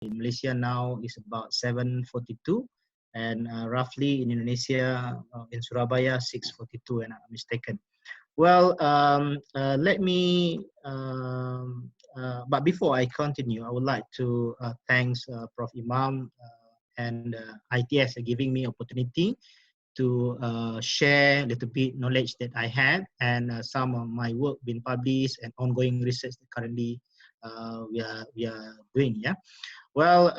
in Malaysia now is about 7:42, and roughly in Indonesia, in Surabaya, 6:42, and I'm mistaken. Well, let me, but before I continue, I would like to thanks Prof. Imam and ITS for giving me opportunity to share a little bit knowledge that I have, and some of my work being published and ongoing research that currently we are doing. Yeah. Well,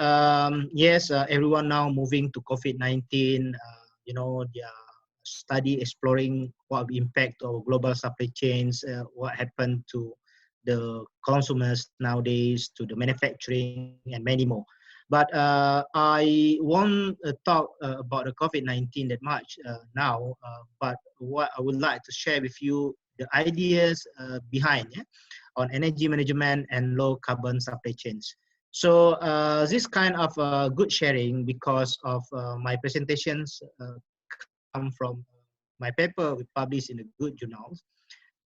yes, everyone now moving to COVID-19. You know, they are study exploring what impact of global supply chains, what happened to the consumers nowadays, to the manufacturing, and many more. But I won't talk about the COVID-19 that much now, but what I would like to share with you the ideas behind on energy management and low carbon supply chains. So this kind of good sharing because of my presentations come from my paper we published in the good journals.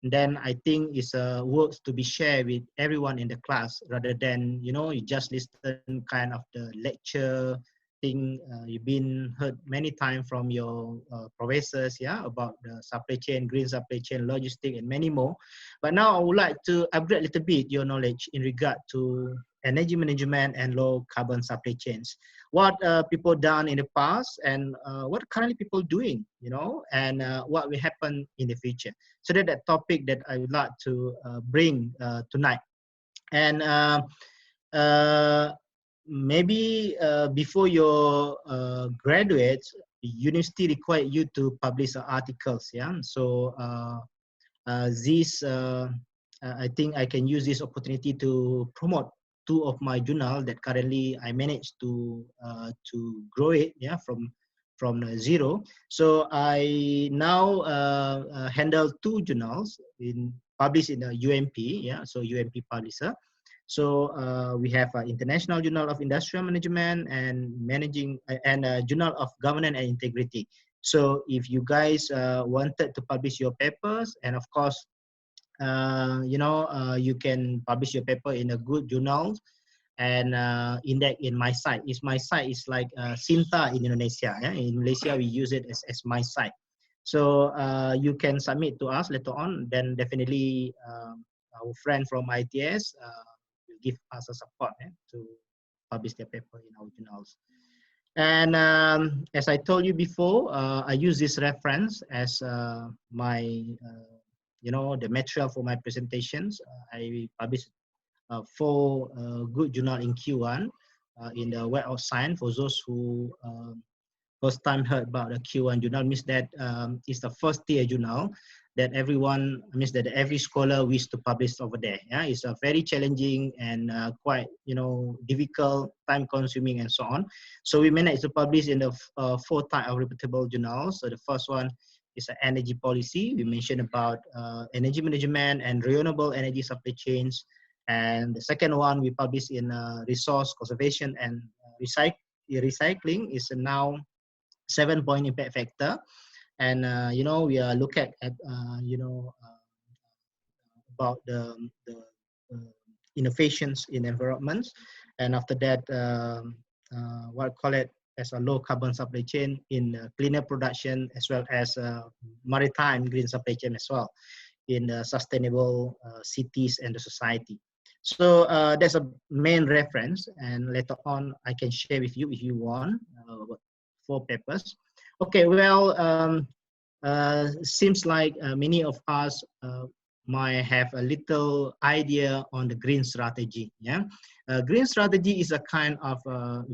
Then I think it's works to be shared with everyone in the class rather than, you know, you just listen kind of the lecture thing you've been heard many times from your professors, yeah, about the supply chain, green supply chain, logistic, and many more. But now I would like to upgrade a little bit your knowledge in regard to energy management and low carbon supply chains. What people done in the past and what currently people doing, you know, and what will happen in the future. So that topic that I would like to bring tonight. And maybe before your graduates, university require you to publish articles. Yeah. So this, I think I can use this opportunity to promote two of my journal that currently I managed to grow it, yeah, from zero. So I now handle two journals published in the UMP, yeah, so UMP publisher. So we have an International Journal of Industrial Management and Journal of Governance and Integrity. So if you guys wanted to publish your papers, and of course, you know, you can publish your paper in a good journal and index in my site. My site is like Sinta in Indonesia. Yeah? In Malaysia, we use it as my site. So you can submit to us later on. Then definitely our friend from ITS will give us a support to publish their paper in our journals. And as I told you before, I use this reference as my, you know, the material for my presentations. I published 4 good journal in Q1 in the Web of Science. For those who first time heard about the Q1 journal, means that it's the first tier journal that everyone, means that every scholar wishes to publish over there. Yeah, it's a very challenging and quite, you know, difficult, time consuming and so on. So we managed to publish in the 4 type of reputable journals. So the first one is an energy policy. We mentioned about energy management and renewable energy supply chains. And the second one we published in resource conservation and recycling is now 7-point impact factor. And you know, we are looking at you know, about the innovations in environments, and after that what I call it as a low carbon supply chain in cleaner production, as well as maritime green supply chain as well in sustainable cities and the society. So that's a main reference, and later on I can share with you if you want 4 papers. Okay, well, seems like many of us might have a little idea on the green strategy. Yeah, green strategy is a kind of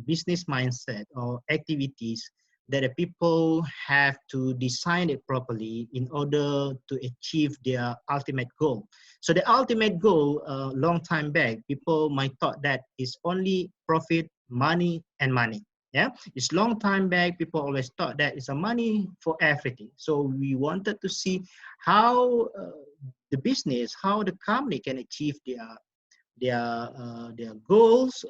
business mindset or activities that the people have to design it properly in order to achieve their ultimate goal. So the ultimate goal, long time back, people might thought that is only profit, money, and money. Yeah, it's long time back. People always thought that it's a money for everything. So we wanted to see how the business, how the company can achieve their goals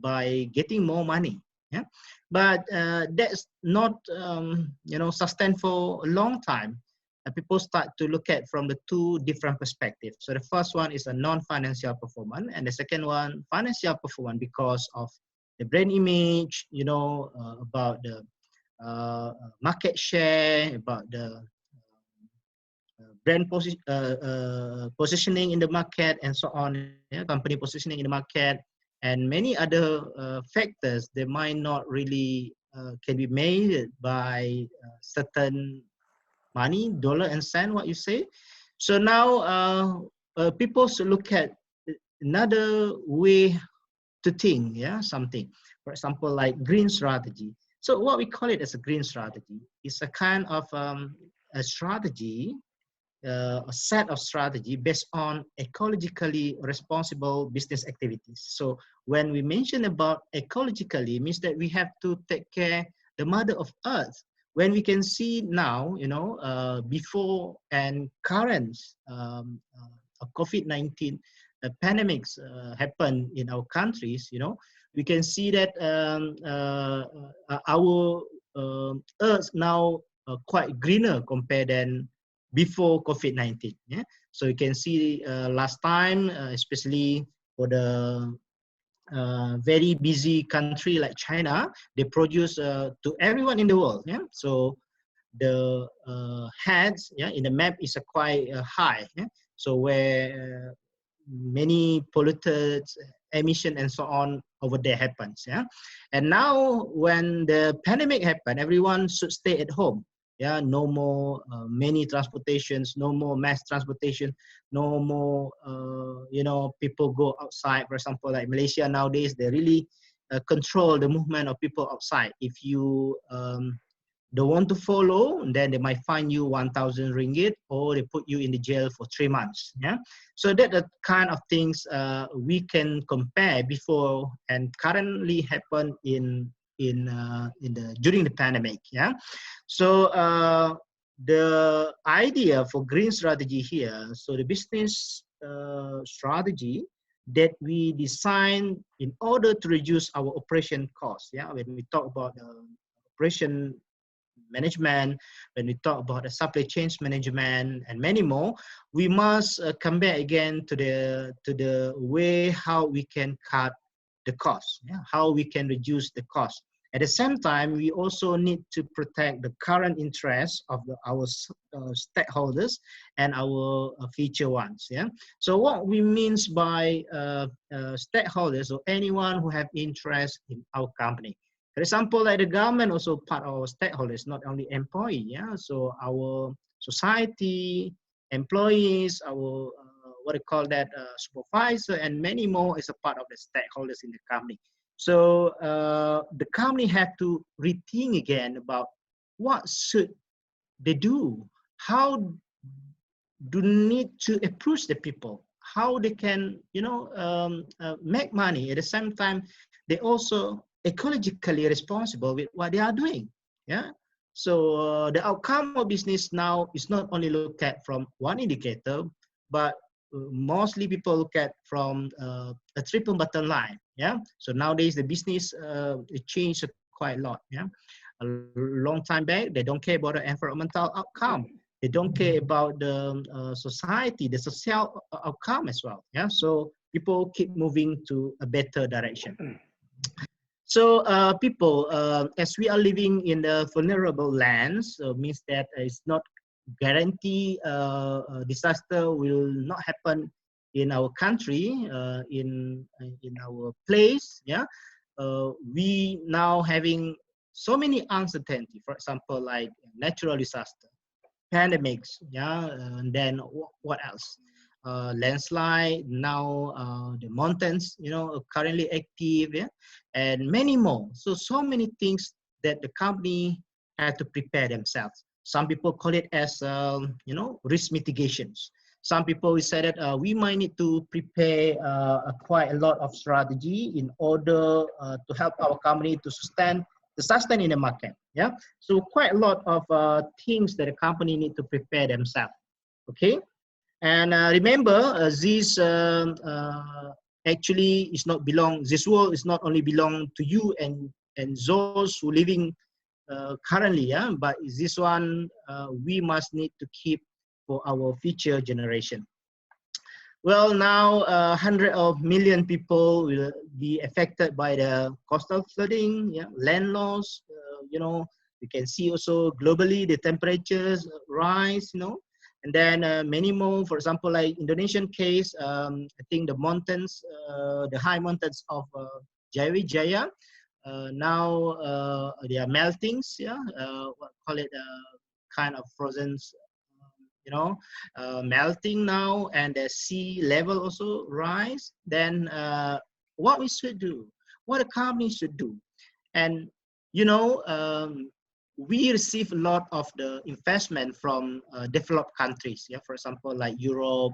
by getting more money. Yeah, but that's not you know, sustain for a long time. People start to look at from the 2 different perspectives. So the first one is a non-financial performance, and the second one financial performance because of the brand image, you know, about the market share, about the brand positioning in the market, and so on. Yeah, company positioning in the market, and many other factors that might not really can be made by certain money, dollar and cent, what you say. So now people should look at another way to think, yeah, something. For example, like green strategy. So what we call it as a green strategy is a kind of a strategy, a set of strategy based on ecologically responsible business activities. So when we mention about ecologically, means that we have to take care the mother of earth. When we can see now, you know, before and current COVID-19 pandemics happen in our countries, you know, we can see that our earth now quite greener compared than before COVID-19. Yeah, so you can see last time, especially for the very busy country like China, they produce to everyone in the world. Yeah, so the heads, yeah, in the map is quite high. Yeah? So where many polluted emission and so on over there happens. Yeah, and now when the pandemic happened, everyone should stay at home. Yeah, no more many transportations, no more mass transportation, no more you know, people go outside. For example, like Malaysia nowadays, they really control the movement of people outside. If you don't want to follow, then they might fine you 1,000 ringgit, or they put you in the jail for 3 months. Yeah, so that the kind of things we can compare before and currently happen in the during the pandemic. Yeah, so the idea for green strategy here, so the business strategy that we design in order to reduce our operation costs. Yeah, when we talk about operation management, when we talk about the supply chains management and many more, we must come back again to the way how we can cut the cost, yeah? How we can reduce the cost. At the same time, we also need to protect the current interests of our stakeholders and our future ones. Yeah. So what we means by stakeholders, or anyone who have interest in our company. For example, like the government also part of our stakeholders, not only employee. Yeah, so our society, employees, our what do you call that, supervisor, and many more is a part of the stakeholders in the company. So the company have to rethink again about what should they do, how do need to approach the people, how they can, you know, make money. At the same time, they also ecologically responsible with what they are doing. Yeah. So the outcome of business now is not only looked at from one indicator, but mostly people look at from a triple bottom line. Yeah. So nowadays the business it changed quite a lot. Yeah. A long time back, they don't care about the environmental outcome. They don't care about the society, the social outcome as well. Yeah. So people keep moving to a better direction. So people, as we are living in the vulnerable lands, means that it's not guarantee disaster will not happen in our country, in our place. Yeah, we now having so many uncertainty. For example, like natural disaster, pandemics. Yeah, and then what else? Landslide, now the mountains, you know, are currently active, yeah, and many more. So many things that the company had to prepare themselves. Some people call it as, you know, risk mitigations. Some people will say that we might need to prepare quite a lot of strategy in order to help our company to sustain in the market. Yeah, so quite a lot of things that a company need to prepare themselves. Okay. And remember, this actually is not belong. This world is not only belong to you and those who living currently, yeah. But this one we must need to keep for our future generation. Well, now hundred of million people will be affected by the coastal flooding, yeah, land loss. You know, you can see also globally the temperatures rise. You know, and then many more. For example, like Indonesian case, I think the mountains, the high mountains of Jaya, now they are meltings. Yeah, what call it? Kind of frozen, you know, melting now, and the sea level also rise. Then what we should do, what a company should do, and you know, we receive a lot of the investment from developed countries. Yeah, for example, like Europe,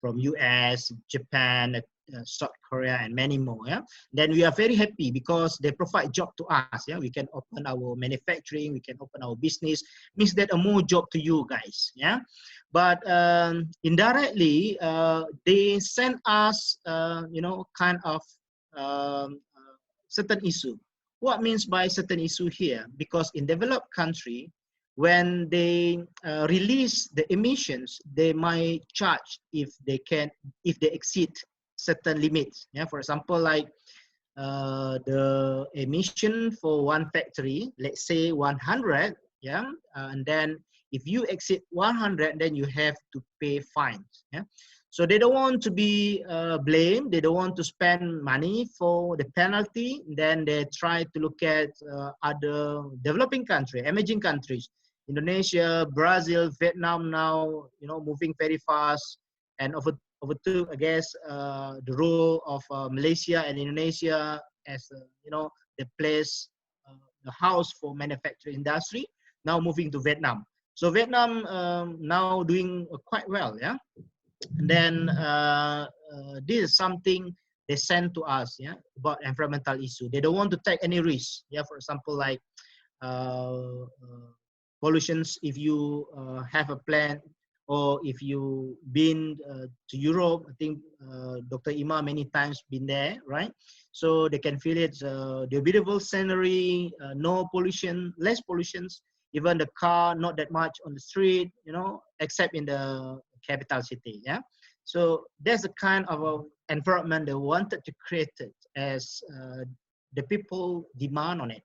from US, Japan, South Korea, and many more. Yeah, then we are very happy because they provide job to us. Yeah, we can open our manufacturing, we can open our business. Means that a more job to you guys. Yeah, but indirectly, they send us, you know, kind of certain issue. What means by certain issue here? Because in developed country, when they release the emissions, they might charge if they exceed certain limits. Yeah, for example, like the emission for one factory, let's say 100, yeah, and then if you exceed 100, then you have to pay fines. Yeah, so they don't want to be blamed. They don't want to spend money for the penalty. Then they try to look at other developing countries, emerging countries, Indonesia, Brazil, Vietnam now, you know, moving very fast and overtook, I guess, the role of Malaysia and Indonesia as, you know, the place, the house for manufacturing industry. Now moving to Vietnam. So Vietnam now doing quite well, yeah. And then this is something they send to us, yeah, about environmental issue. They don't want to take any risk, yeah. For example, like pollutions. If you have a plan, or if you been to Europe, I think Dr. Ima many times been there, right? So they can feel it, the beautiful scenery, no pollution, less pollutions, even the car not that much on the street, you know, except in the capital city, yeah. So there's a kind of a environment they wanted to create it as the people demand on it.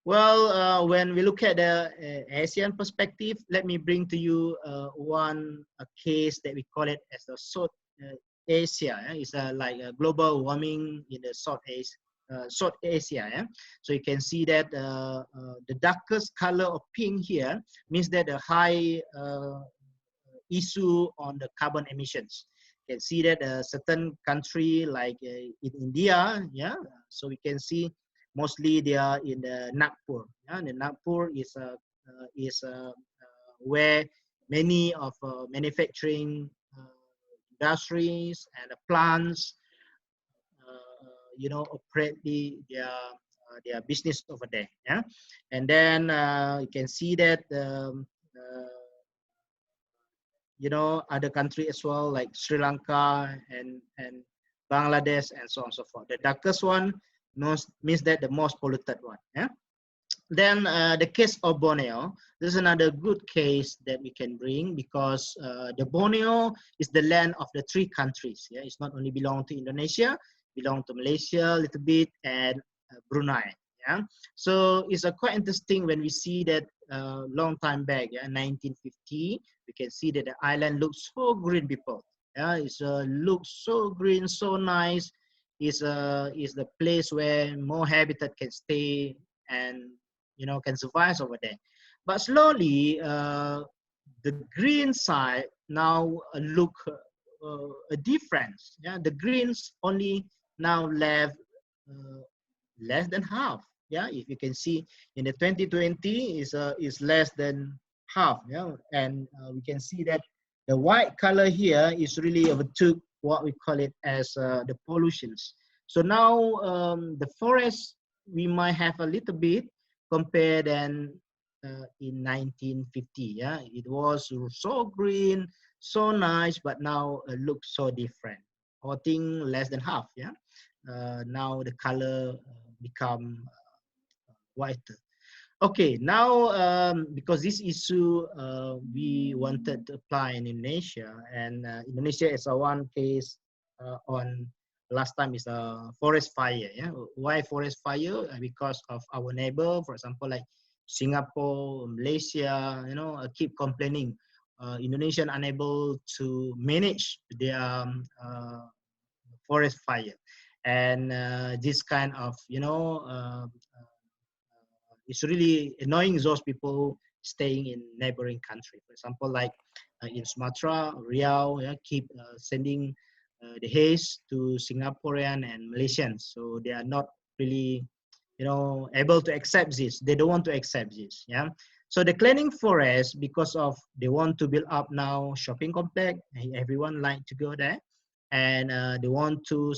Well, when we look at the ASEAN perspective, let me bring to you one case that we call it as the South Asia. It's like a global warming in the South Asia. South Asia, yeah? So you can see that the darkest color of pink here means that the high issue on the carbon emissions. You can see that a certain country like in India, yeah. So we can see mostly they are in the Nagpur. Yeah, the Nagpur is where many of manufacturing industries and plants, you know, operate their business over there. Yeah, and then you can see that. You know, other countries as well, like Sri Lanka and Bangladesh and so on and so forth. The darkest one means that the most polluted one. Yeah. Then the case of Borneo, this is another good case that we can bring because the Borneo is the land of the three countries. Yeah, it's not only belong to Indonesia, belong to Malaysia a little bit and Brunei. Yeah, so it's quite interesting when we see that long time back, yeah, 1950, we can see that the island looks so green, people. Yeah, it's looks so green, so nice. Is the place where more habitat can stay and, you know, can survive over there. But slowly, the green side now look a difference. Yeah, the greens only now left less than half. Yeah, if you can see in the 2020 is less than half. Yeah, and we can see that the white color here is really overtook what we call it as the pollutions. So now the forest we might have a little bit compared than in 1950. Yeah, it was so green, so nice, but now looks so different. I think less than half. Yeah, now the color become whiter. Okay, now because this issue we wanted to apply in Indonesia, and Indonesia is a one case on last time is a forest fire. Yeah, why forest fire? Because of our neighbor, for example, like Singapore, Malaysia. You know, keep complaining. Indonesian unable to manage their forest fire, and this kind of it's really annoying those people staying in neighboring country. For example, like in Sumatra, Riau, yeah, keep sending the haze to Singaporean and Malaysians. So they are not really, able to accept this. They don't want to accept this. Yeah. So the clearing forest because of they want to build up now shopping complex. Everyone like to go there, and they want to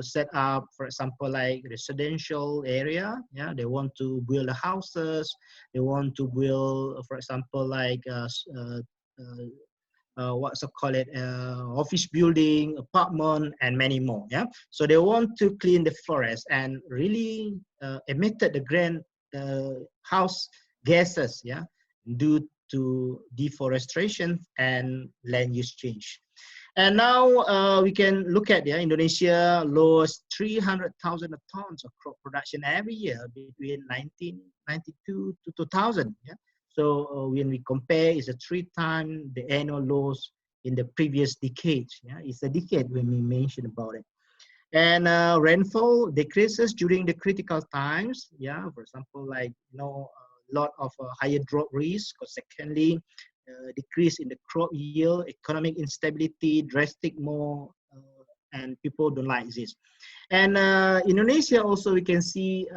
set up, for example, like residential area. Yeah, they want to build houses. They want to build, for example, like what's it call it, office building, apartment, and many more. Yeah, so they want to clean the forest and really emitted the grand house gases. Yeah, due to deforestation and land use change. And now we can look at, yeah, Indonesia lost 300,000 tons of crop production every year between 1992 to 2000. Yeah? So when we compare, it's a 3 times the annual loss in the previous decade. Yeah? It's a decade when we mention about it. And rainfall decreases during the critical times. Yeah, for example, like a lot of higher drought risk. Secondly, decrease in the crop yield, economic instability, drastic more, and people don't like this. And Indonesia also, we can see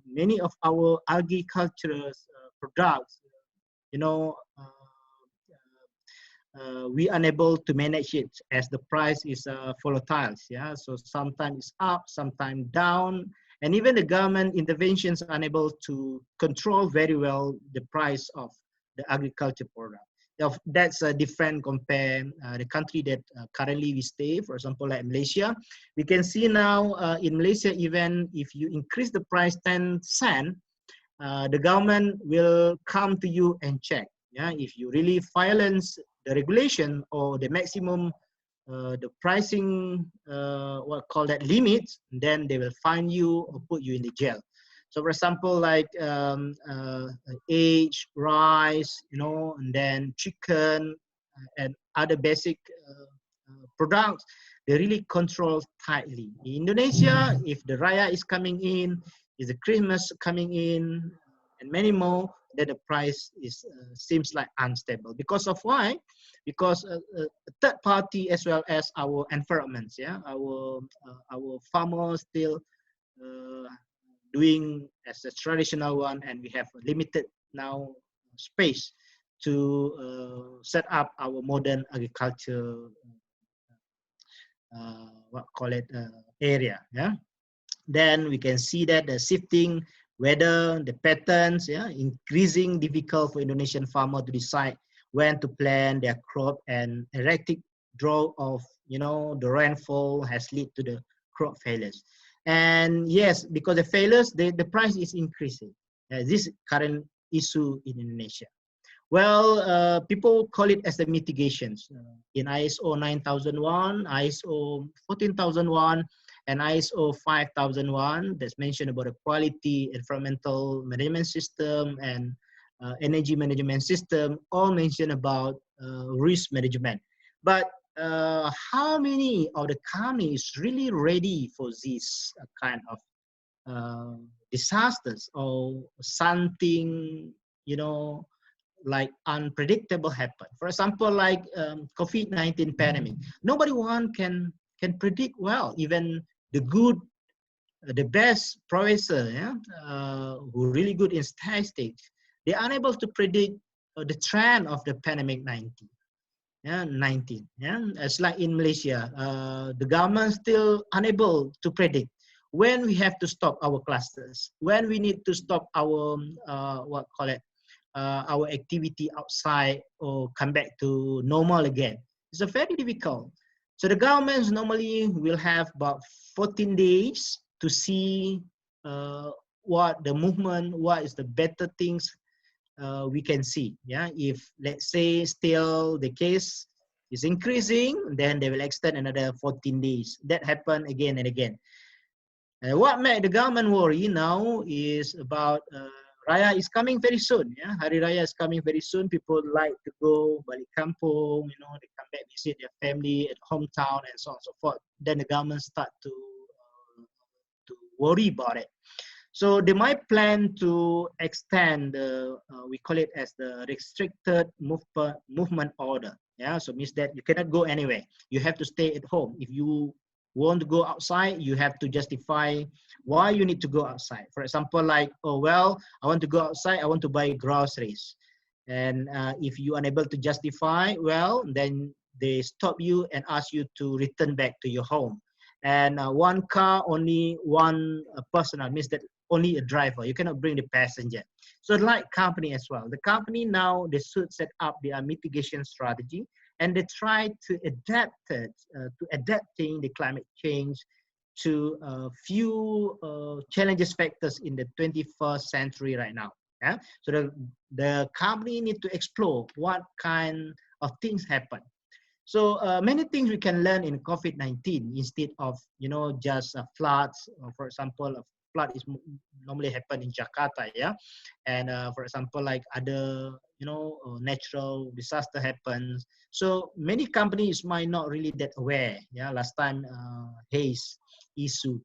many of our agricultural products, you know, we unable to manage it as the price is volatile. Yeah, so sometimes it's up, sometimes down, and even the government interventions are unable to control very well the price of the agriculture product. That's different compare the country that currently we stay, for example, like Malaysia. We can see now in Malaysia, even if you increase the price 10 cents, the government will come to you and check. Yeah, if you really violence the regulation or the maximum, the pricing, what call that limits, then they will fine you or put you in the jail. So, for example, like eggs, rice, and then chicken and other basic products, they really control tightly. In Indonesia, if the Raya is coming in, is the Christmas coming in, and many more, then the price is seems like unstable. Because of why? Because third party as well as our environments, yeah, our farmers still uh, doing as a traditional one, and we have limited now space to set up our modern agriculture what call it area. Yeah, then we can see that the shifting weather, the patterns, yeah, increasing difficult for Indonesian farmer to decide when to plant their crop, and erratic draw of the rainfall has led to the crop failures. And yes, because the failures, the price is increasing. This current issue in Indonesia. Well, people call it as the mitigations. In ISO 9001, ISO 14001, and ISO 5001, that's mentioned about the quality, environmental management system, and energy management system, all mention about risk management. But how many of the companies really ready for this kind of disasters or something, like unpredictable happen? For example, like COVID-19 pandemic. Nobody one can predict well. Even the good, the best professor, yeah, who really good in statistics, they are unable to predict the trend of the pandemic 19. Yeah, 19. Yeah, it's like in Malaysia, the government still unable to predict when we have to stop our clusters, when we need to stop our what call it, our activity outside or come back to normal again. It's a very difficult. So the governments normally will have about 14 days to see what the movement, what is the better things we can see. Yeah, if let's say still the case is increasing, then they will extend another 14 days. That happen again and again. What made the government worry now is about Raya is coming very soon. Yeah, Hari Raya is coming very soon. People like to go balik kampung. You know, they come back visit their family at hometown and so on and so forth. Then the government start to worry about it. So they might plan to extend the, we call it as the restricted movement order. Yeah, so means that you cannot go anywhere. You have to stay at home. If you want to go outside, you have to justify why you need to go outside. For example, like, oh, well, I want to go outside, I want to buy groceries. And if you are unable to justify, well, then they stop you and ask you to return back to your home. And one car, only one person, means that only a driver. You cannot bring the passenger. So like company as well. The company now, they should set up their mitigation strategy, and they try to adapt it, to adapting the climate change to few challenges factors in the 21st century right now. Yeah? So the company need to explore what kind of things happen. So many things we can learn in COVID-19 instead of, you know, just floods. For example, a flood is normally happen in Jakarta, yeah. And for example, like other, you know, natural disaster happens. So many companies might not really that aware. Yeah, last time haze issue,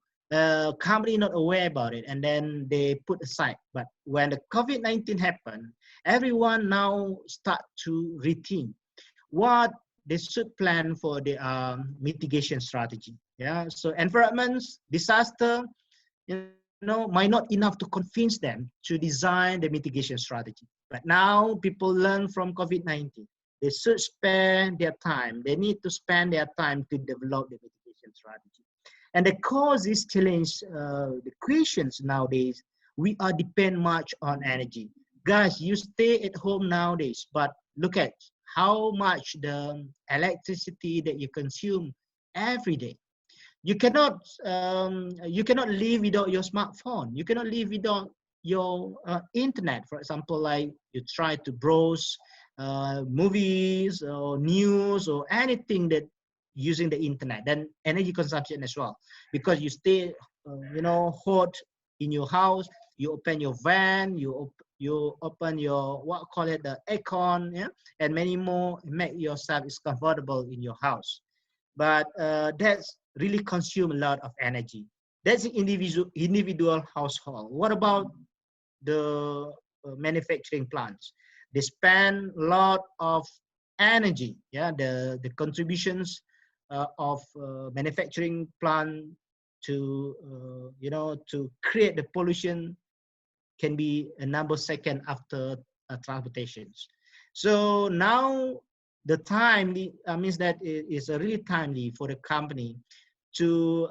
company not aware about it, and then they put aside. But when the COVID-19 happened, everyone now start to rethink what they should plan for the mitigation strategy. Yeah, so environments, disaster, you know, might not enough to convince them to design the mitigation strategy. But now people learn from COVID-19. They should spend their time. They need to spend their time to develop the mitigation strategy. And the cause is challenge the questions nowadays. We are depend much on energy. Guys, you stay at home nowadays, but look at how much the electricity that you consume every day. You cannot live without your smartphone. You cannot live without your internet. For example, like you try to browse movies or news or anything that using the internet, then energy consumption as well, because you stay you know, hot in your house. You open your van, you open your, what call it, the aircon, yeah, and many more, make yourself is comfortable in your house. But that's really consume a lot of energy. That's the individual household. What about the manufacturing plants? They spend a lot of energy. Yeah, the contributions of manufacturing plant to you know, to create the pollution can be a number second after transportations. So now the time means that it is really timely for the company to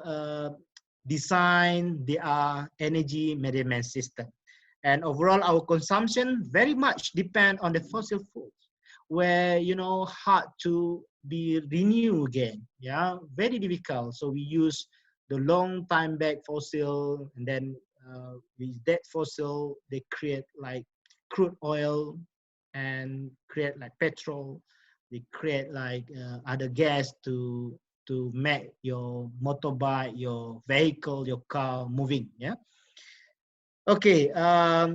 design their energy management system. And overall, our consumption very much depend on the fossil fuels, where, you know, hard to be renewed again. Yeah, very difficult. So we use the long time back fossil, and then with that fossil, they create like crude oil and create like petrol. They create like other gas to make your motorbike, your vehicle, your car moving. Yeah. Okay.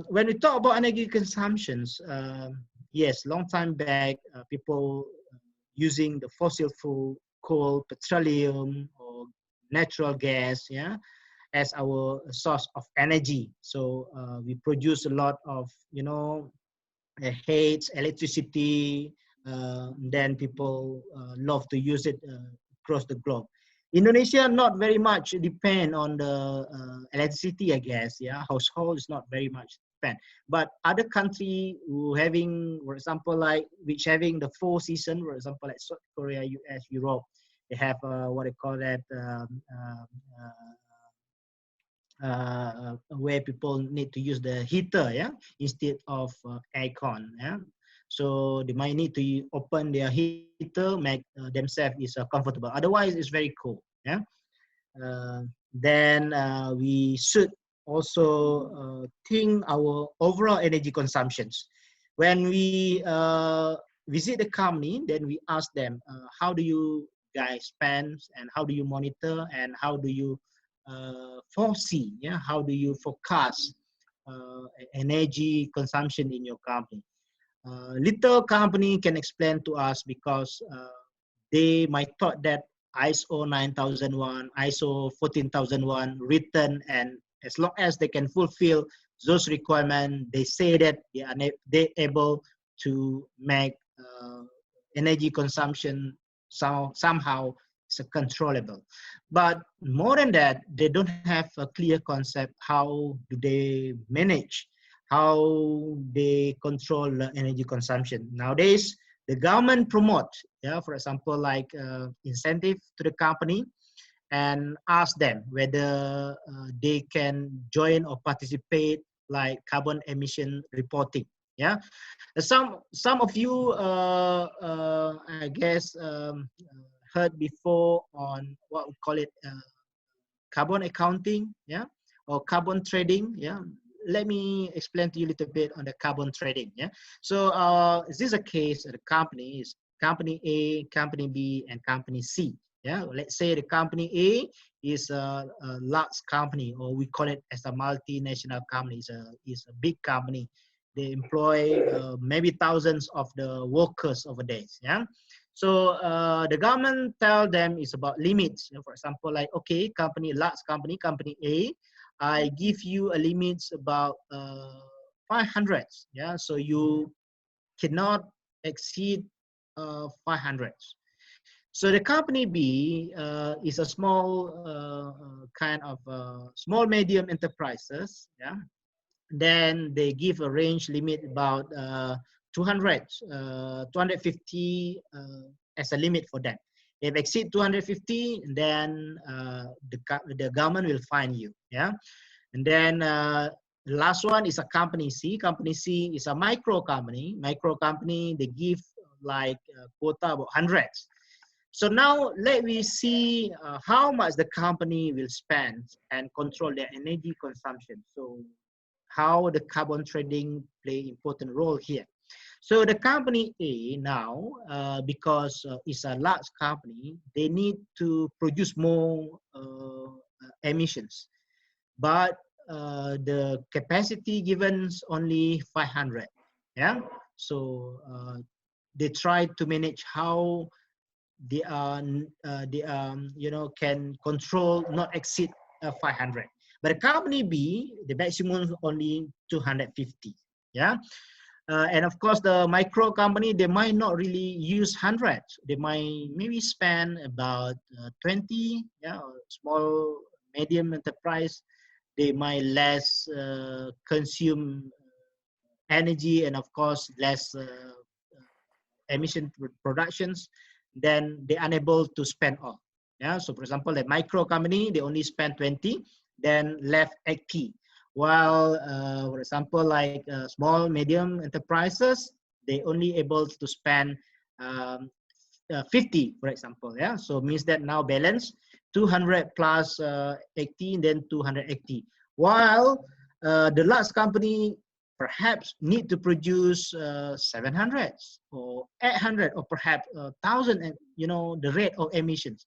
When we talk about energy consumptions, yes, long time back, people using the fossil fuel, coal, petroleum, or natural gas, yeah, as our source of energy. So we produce a lot of, you know, heat, electricity. Then people love to use it across the globe. Indonesia not very much depend on the electricity, I guess. Yeah, household is not very much depend. But other country who having, for example, like which having the four season, for example, like South Korea, US, Europe, they have what they call that where people need to use the heater, yeah, instead of aircon, yeah. So they might need to open their heater, make themselves is comfortable. Otherwise, it's very cool, yeah. Then we should also think our overall energy consumptions. When we visit the company, then we ask them, how do you guys spend, and how do you monitor, and how do you foresee, yeah, how do you forecast energy consumption in your company? Little company can explain to us because they might thought that ISO 9001, ISO 14001 written, and as long as they can fulfill those requirements, they say that they able to make energy consumption somehow controllable. But more than that, they don't have a clear concept how do they manage, how they control the energy consumption. Nowadays, the government promote, yeah, for example, like incentive to the company, and ask them whether they can join or participate like carbon emission reporting. Yeah, some of you, I guess, heard before on what we call it carbon accounting, yeah, or carbon trading, yeah. Let me explain to you a little bit on the carbon trading, yeah. So this is a case of the companies, company A, company B, and company C. Yeah, let's say the company A is a large company, or we call it as a multinational company. It's a big company. They employ maybe thousands of the workers over days. Yeah, so the government tell them it's about limits. You know, for example, like, okay, large company, company A, I give you a limit about 500. Yeah, so you cannot exceed 500. So the company B is a small kind of small medium enterprises. Yeah, then they give a range limit about 200, 250 as a limit for them. If exceed 250, then the government will fine you. Yeah, and then the last one is a company C. Company C is a micro company. Micro company, they give like quota about hundreds. So now let me see how much the company will spend and control their energy consumption. So how the carbon trading play important role here. So the company A now, because it's a large company, they need to produce more emissions, but the capacity given is only 500. Yeah, so they try to manage how they you know, can control not exceed 500. But the company B, the maximum is only 250. Yeah, and of course the micro company, they might not really use 100. They might maybe spend about 20. Yeah, small medium enterprise, they might less consume energy, and of course less emission productions, then they're unable to spend all. Yeah, so for example, the micro company, they only spend 20, then left 80. While, for example, like small, medium enterprises, they only able to spend 50, for example. Yeah, so means that now balance 200 plus 80, then 280. While the large company perhaps need to produce 700 or 800 or perhaps 1,000, you know, the rate of emissions.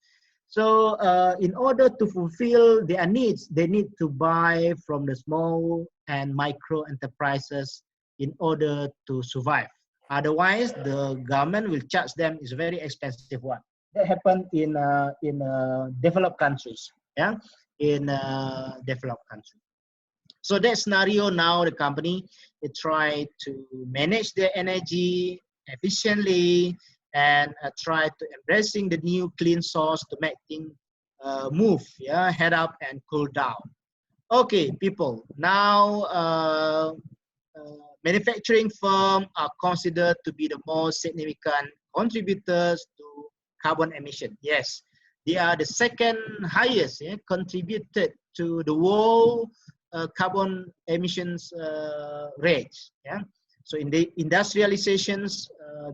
So in order to fulfill their needs, they need to buy from the small and micro enterprises in order to survive. Otherwise, the government will charge them. It's a very expensive one. That happened in developed countries. Yeah, in developed countries. So that scenario now, the company, they try to manage their energy efficiently and try to embracing the new clean source to make things move, yeah, head up and cool down. Okay, people, now manufacturing firms are considered to be the most significant contributors to carbon emission. Yes, they are the second highest, yeah, contributed to the world carbon emissions rates. Yeah, so in the industrializations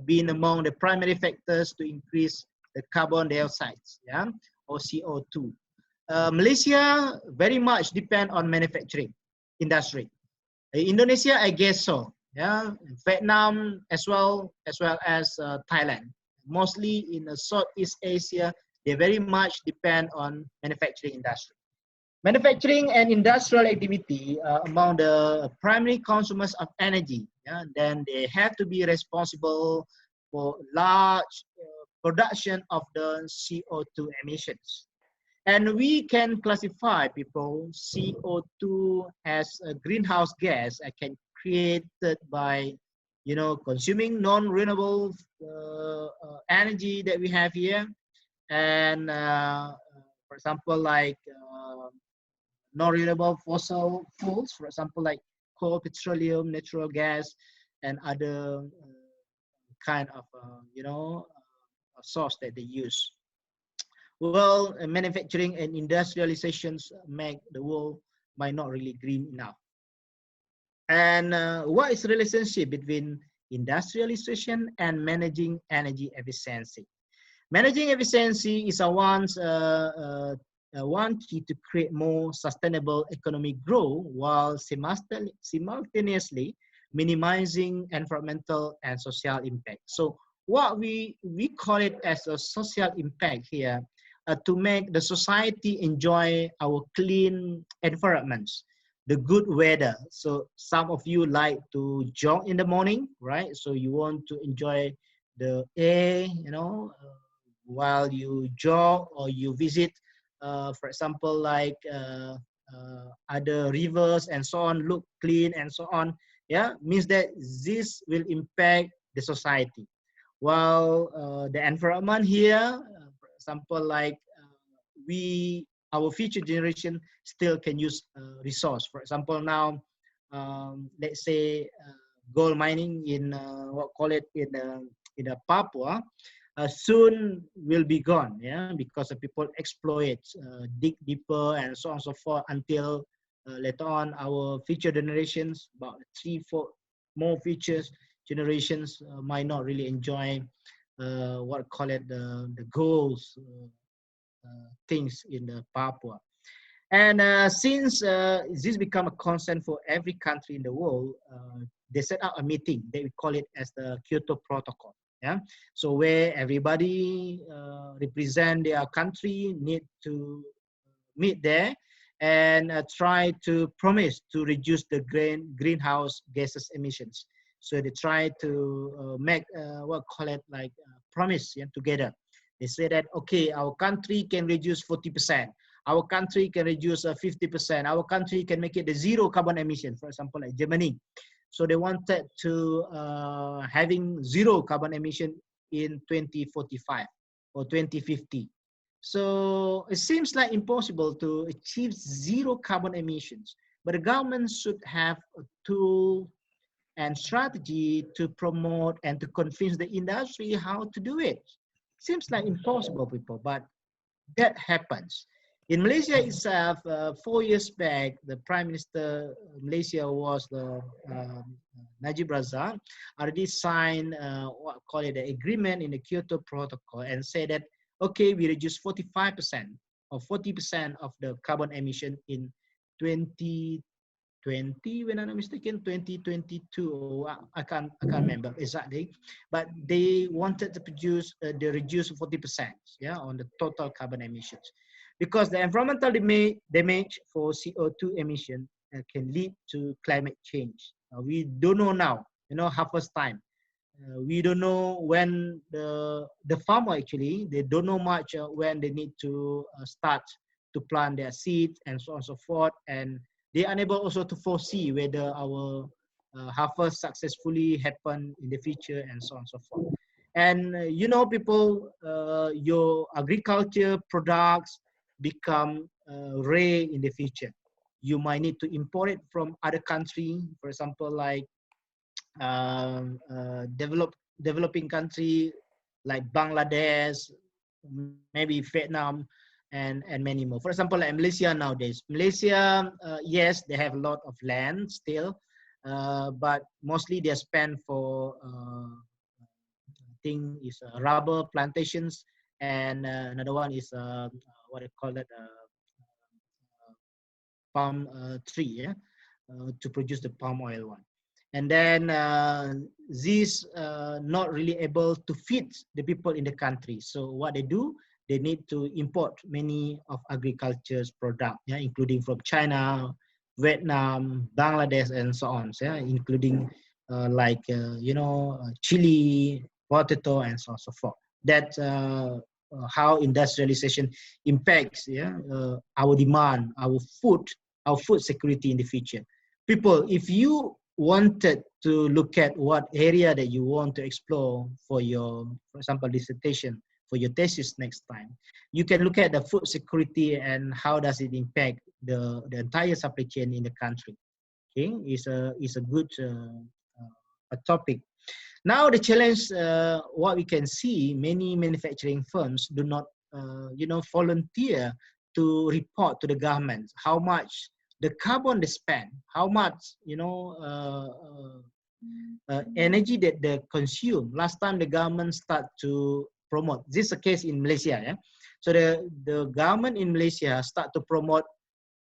being among the primary factors to increase the carbon dioxide, yeah, or CO2. Malaysia very much depend on manufacturing industry. Indonesia, I guess so. Yeah, Vietnam as well as Thailand. Mostly in Southeast Asia, they very much depend on manufacturing industry. Manufacturing and industrial activity among the primary consumers of energy. Yeah, then they have to be responsible for large production of the CO2 emissions. And we can classify people CO2 as a greenhouse gas that can created by, consuming non-renewable energy that we have here. And for example, like non-renewable fossil fuels, for example, like coal, petroleum, natural gas, and other kind of, source that they use. Well, manufacturing and industrializations make the world might not really green enough. And what is the relationship between industrialization and managing energy efficiency? Managing efficiency is one key to create more sustainable economic growth while simultaneously minimizing environmental and social impact. So what we call it as a social impact here, to make the society enjoy our clean environments, the good weather. So some of you like to jog in the morning, right? So you want to enjoy the air, while you jog or you visit, for example, like other rivers and so on, look clean and so on. Yeah, means that this will impact the society. While the environment here, for example, like our future generation still can use resource. For example, now, let's say gold mining in in Papua, soon will be gone, yeah, because the people exploit, dig deeper and so on and so forth until later on our future generations, about 3-4 more future generations might not really enjoy the goals things in the Papua. And since this become a concern for every country in the world, they set up a meeting. They call it as the Kyoto Protocol. Yeah. So where everybody represent their country need to meet there and try to promise to reduce the greenhouse gases emissions. So they try to make promise, yeah, together. They say that, okay, our country can reduce 40%. Our country can reduce 50%. Our country can make it the zero carbon emission, for example, like Germany. So they wanted to having zero carbon emission in 2045 or 2050. So it seems like impossible to achieve zero carbon emissions, but the government should have a tool and strategy to promote and to convince the industry how to do it. Seems like impossible, people, but that happens. In Malaysia itself, 4 years back, the Prime Minister of Malaysia was the Najib Razak, already signed the agreement in the Kyoto Protocol and said that, okay, we reduce 45% or 40% of the carbon emission in 2020, when I'm not mistaken, 2022, or I can't remember exactly, but they wanted to reduce 40%, yeah, on the total carbon emissions, because the environmental damage for CO2 emission can lead to climate change. We don't know now, harvest time. We don't know when the farmer actually, they don't know much when they need to start to plant their seeds and so on and so forth, and they are unable also to foresee whether our harvest successfully happen in the future and so on and so forth. And people, your agriculture products become rare in the future. You might need to import it from other country, for example, like developing country like Bangladesh, maybe Vietnam, and many more. For example, like Malaysia nowadays. Malaysia, yes, they have a lot of land still, but mostly they're spent for thing is rubber plantations, and another one is what I call it, palm tree, yeah, to produce the palm oil one. And then these not really able to feed the people in the country. So what they do, they need to import many of agriculture's product, yeah, including from China, Vietnam, Bangladesh, and so on. So, yeah, including chili, potato, and so on and so forth. That how industrialization impacts, yeah, our demand, our food security in the future. People, if you wanted to look at what area that you want to explore for your, for example, dissertation, for your thesis next time, you can look at the food security and how does it impact the entire supply chain in the country. Okay, is a good a topic. Now the challenge, what we can see, many manufacturing firms do not, volunteer to report to the government how much the carbon they spend, how much, energy that they consume. Last time the government start to promote, this is a case in Malaysia, yeah. So the government in Malaysia start to promote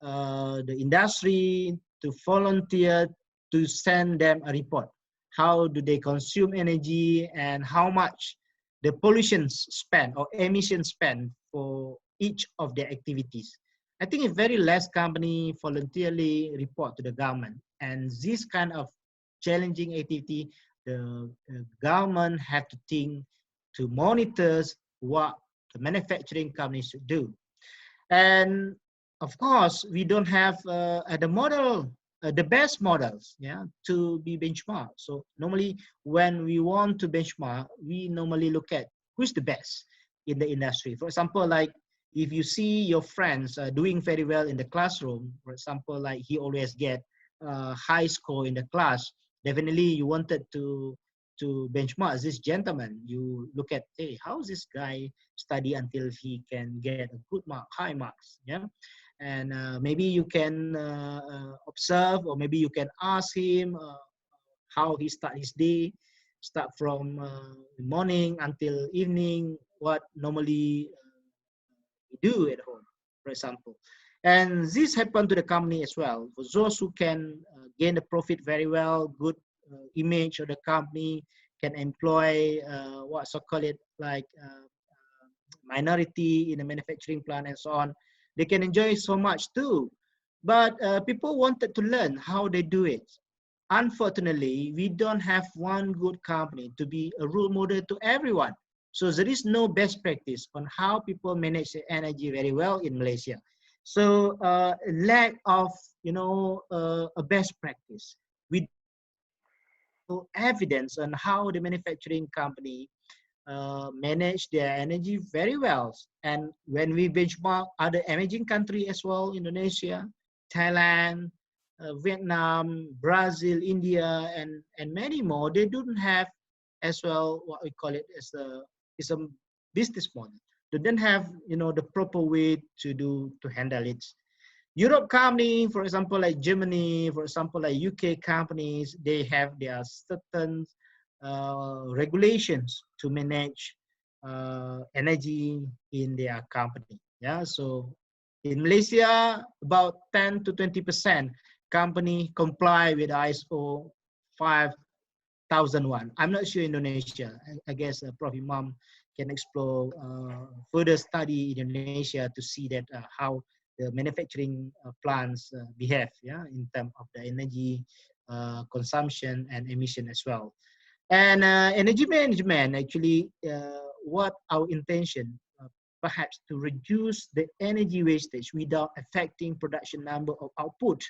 the industry to volunteer to send them a report. How do they consume energy and how much the pollution spend or emission spend for each of their activities. I think if very less company voluntarily report to the government, and this kind of challenging activity, the government have to think to monitor what the manufacturing companies should do. And of course, we don't have the model, the best models, yeah, to be benchmarked. So normally, when we want to benchmark, we normally look at who's the best in the industry. For example, like if you see your friends doing very well in the classroom, for example, like he always get high score in the class, definitely you wanted to benchmark this gentleman. You look at, hey, how's this guy study until he can get a good mark, high marks, yeah? And maybe you can observe, or maybe you can ask him how he start his day, start from morning until evening, what normally do at home, for example. And this happened to the company as well. For those who can gain the profit very well, good image of the company, can employ what's call it, like minority in the manufacturing plant and so on, they can enjoy so much too. But people wanted to learn how they do it. Unfortunately, we don't have one good company to be a role model to everyone. So there is no best practice on how people manage their energy very well in Malaysia. So lack of, a best practice. We no evidence on how the manufacturing company manage their energy very well. And when we benchmark other emerging countries as well, Indonesia, Thailand, Vietnam, Brazil, India, and many more, they don't have as well what we call it as a business model. They don't have the proper way to handle it. Europe company, for example, like Germany, for example, like UK companies, they have their certain regulations to manage energy in their company. Yeah, so in Malaysia, about 10 to 20% company comply with ISO 5001. I'm not sure Indonesia. I guess Prof. Imam can explore further study in Indonesia to see that how the manufacturing plants behave, yeah, in terms of the energy consumption and emission as well. And energy management, actually, what our intention, perhaps to reduce the energy wastage without affecting production number of output.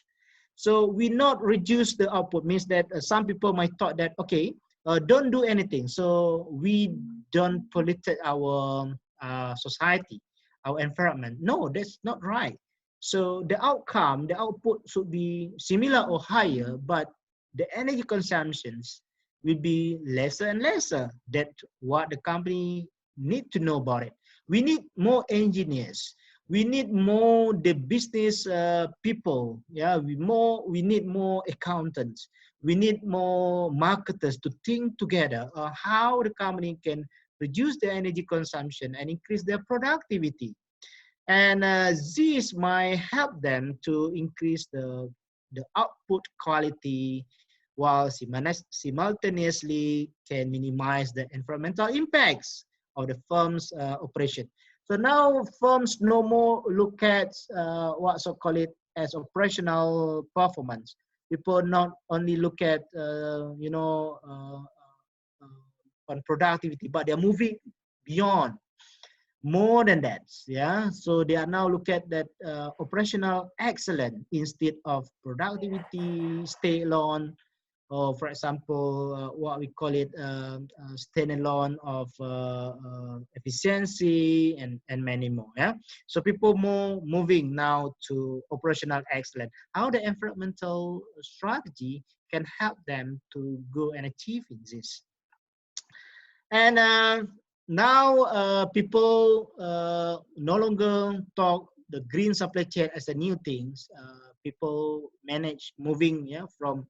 So we not reduce the output means that some people might thought that, okay, don't do anything. So we don't pollute our society, our environment. No, that's not right. So the outcome, the output should be similar or higher, but the energy consumptions will be lesser and lesser. That's what the company need to know about it. We need more engineers. We need more the business people. Yeah, we need more accountants. We need more marketers to think together how the company can reduce their energy consumption and increase their productivity. And this might help them to increase the output quality while simultaneously can minimize the environmental impacts of the firm's operation. So now firms no more look at what so call it as operational performance. People not only look at on productivity, but they're moving beyond more than that. Yeah, so they are now look at that operational excellence instead of productivity stay alone, or for example what we call it standalone of efficiency and many more. Yeah, so people more moving now to operational excellence, how the environmental strategy can help them to go and achieve in this. And now people no longer talk the green supply chain as a new things. People manage moving, yeah, from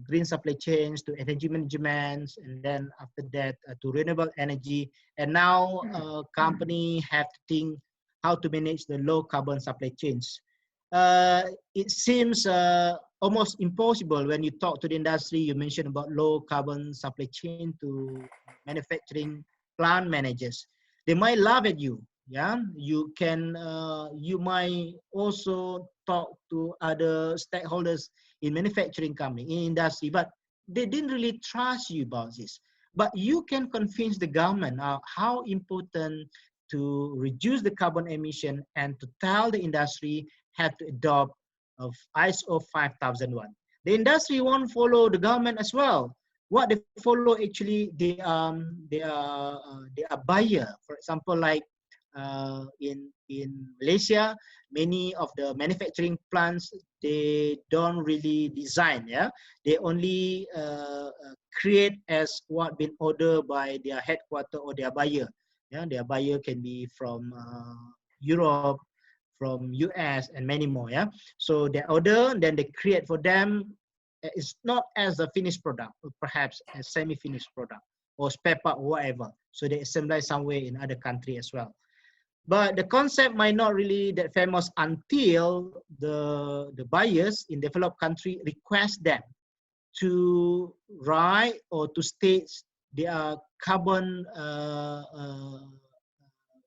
green supply chains to energy management, and then after that to renewable energy. And now company have to think how to manage the low carbon supply chains. It seems almost impossible when you talk to the industry. You mentioned about low carbon supply chain to manufacturing plant managers. They might laugh at you. Yeah, you can. You might also talk to other stakeholders in manufacturing company, in industry, but they didn't really trust you about this. But you can convince the government how important to reduce the carbon emission and to tell the industry have to adopt of ISO 5001. The industry won't follow the government as well. What they follow actually, they are buyer. For example, like in Malaysia, many of the manufacturing plants, they don't really design. Yeah, they only create as what been ordered by their headquarter or their buyer. Yeah, their buyer can be from Europe, from US, and many more. Yeah, so they order, then they create for them. It's not as a finished product, or perhaps a semi-finished product or spare part or whatever. So they assemble somewhere in other country as well. But the concept might not really that famous until the buyers in developed country request them to write or to state their carbon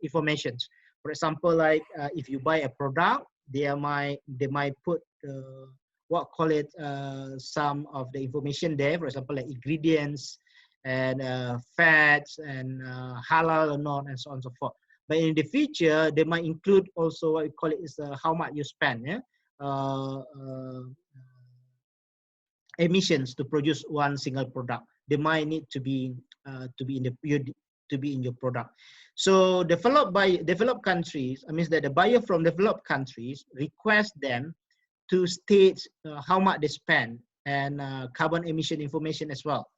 information. For example, like if you buy a product, they might put what call it some of the information there. For example, like ingredients and fats and halal or not, and so on and so forth. But in the future, they might include also what we call it is how much you spend. Yeah. Emissions to produce one single product. They might need to be in your product. So developed countries, I mean that the buyer from developed countries request them to state how much they spend and carbon emission information as well,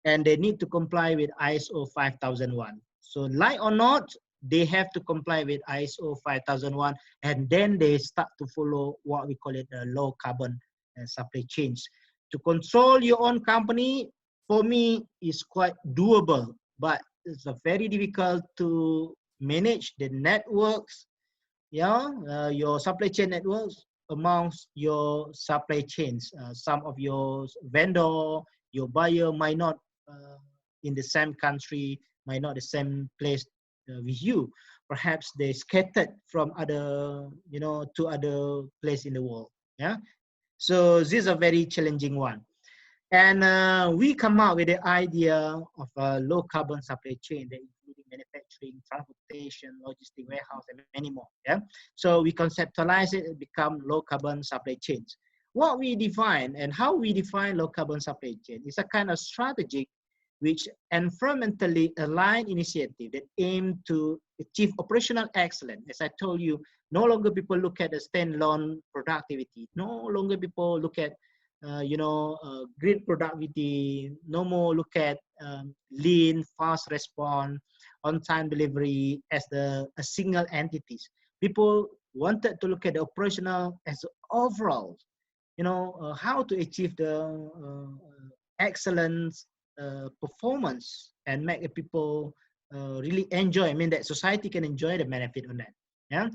and they need to comply with ISO 5001. So like or not, they have to comply with ISO 5001, and then they start to follow what we call it low carbon supply chains. To control your own company, for me, is quite doable, but it's very difficult to manage the networks, yeah, your supply chain networks amongst your supply chains. Some of your vendor, your buyer might not in the same country, might not the same place with you. Perhaps they scattered from other, to other place in the world. Yeah. So this is a very challenging one. And we come up with the idea of a low carbon supply chain that including manufacturing, transportation, logistics, warehouse, and many more. Yeah. So we conceptualize it and become low carbon supply chains. What we define and how we define low carbon supply chain is a kind of strategic which environmentally aligned initiative that aim to achieve operational excellence. As I told you, no longer people look at the standalone productivity. No longer people look at great productivity. No more look at lean, fast response, on-time delivery as a single entities. People wanted to look at the operational as overall. How to achieve the excellence performance and make people really enjoy. I mean that society can enjoy the benefit on that. Yeah.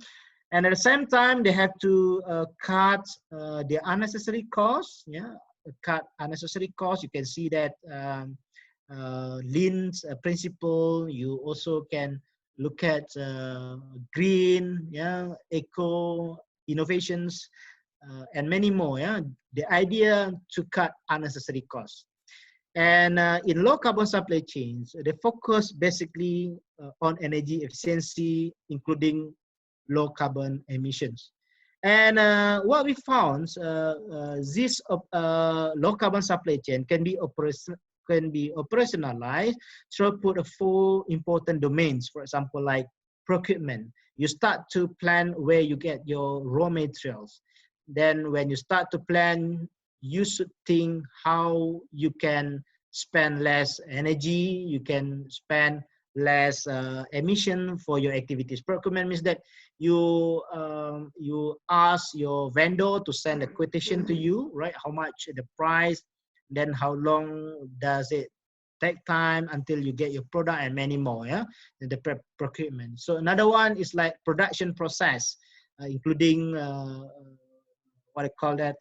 And at the same time, they have to cut the unnecessary costs. Yeah, cut unnecessary costs. You can see that Lean's principle. You also can look at green, yeah, eco innovations, and many more. Yeah, the idea to cut unnecessary costs. And in low carbon supply chains, they focus basically on energy efficiency, including low carbon emissions. And what we found, this low carbon supply chain can be operationalized through four important domains. For example, like procurement. You start to plan where you get your raw materials. Then when you start to plan, you should think how you can spend less energy, you can spend less emission for your activities. Procurement means that you ask your vendor to send a quotation to you, right? How much the price, then how long does it take time until you get your product, and many more. Yeah, the procurement. So another one is like production process, including what I call that.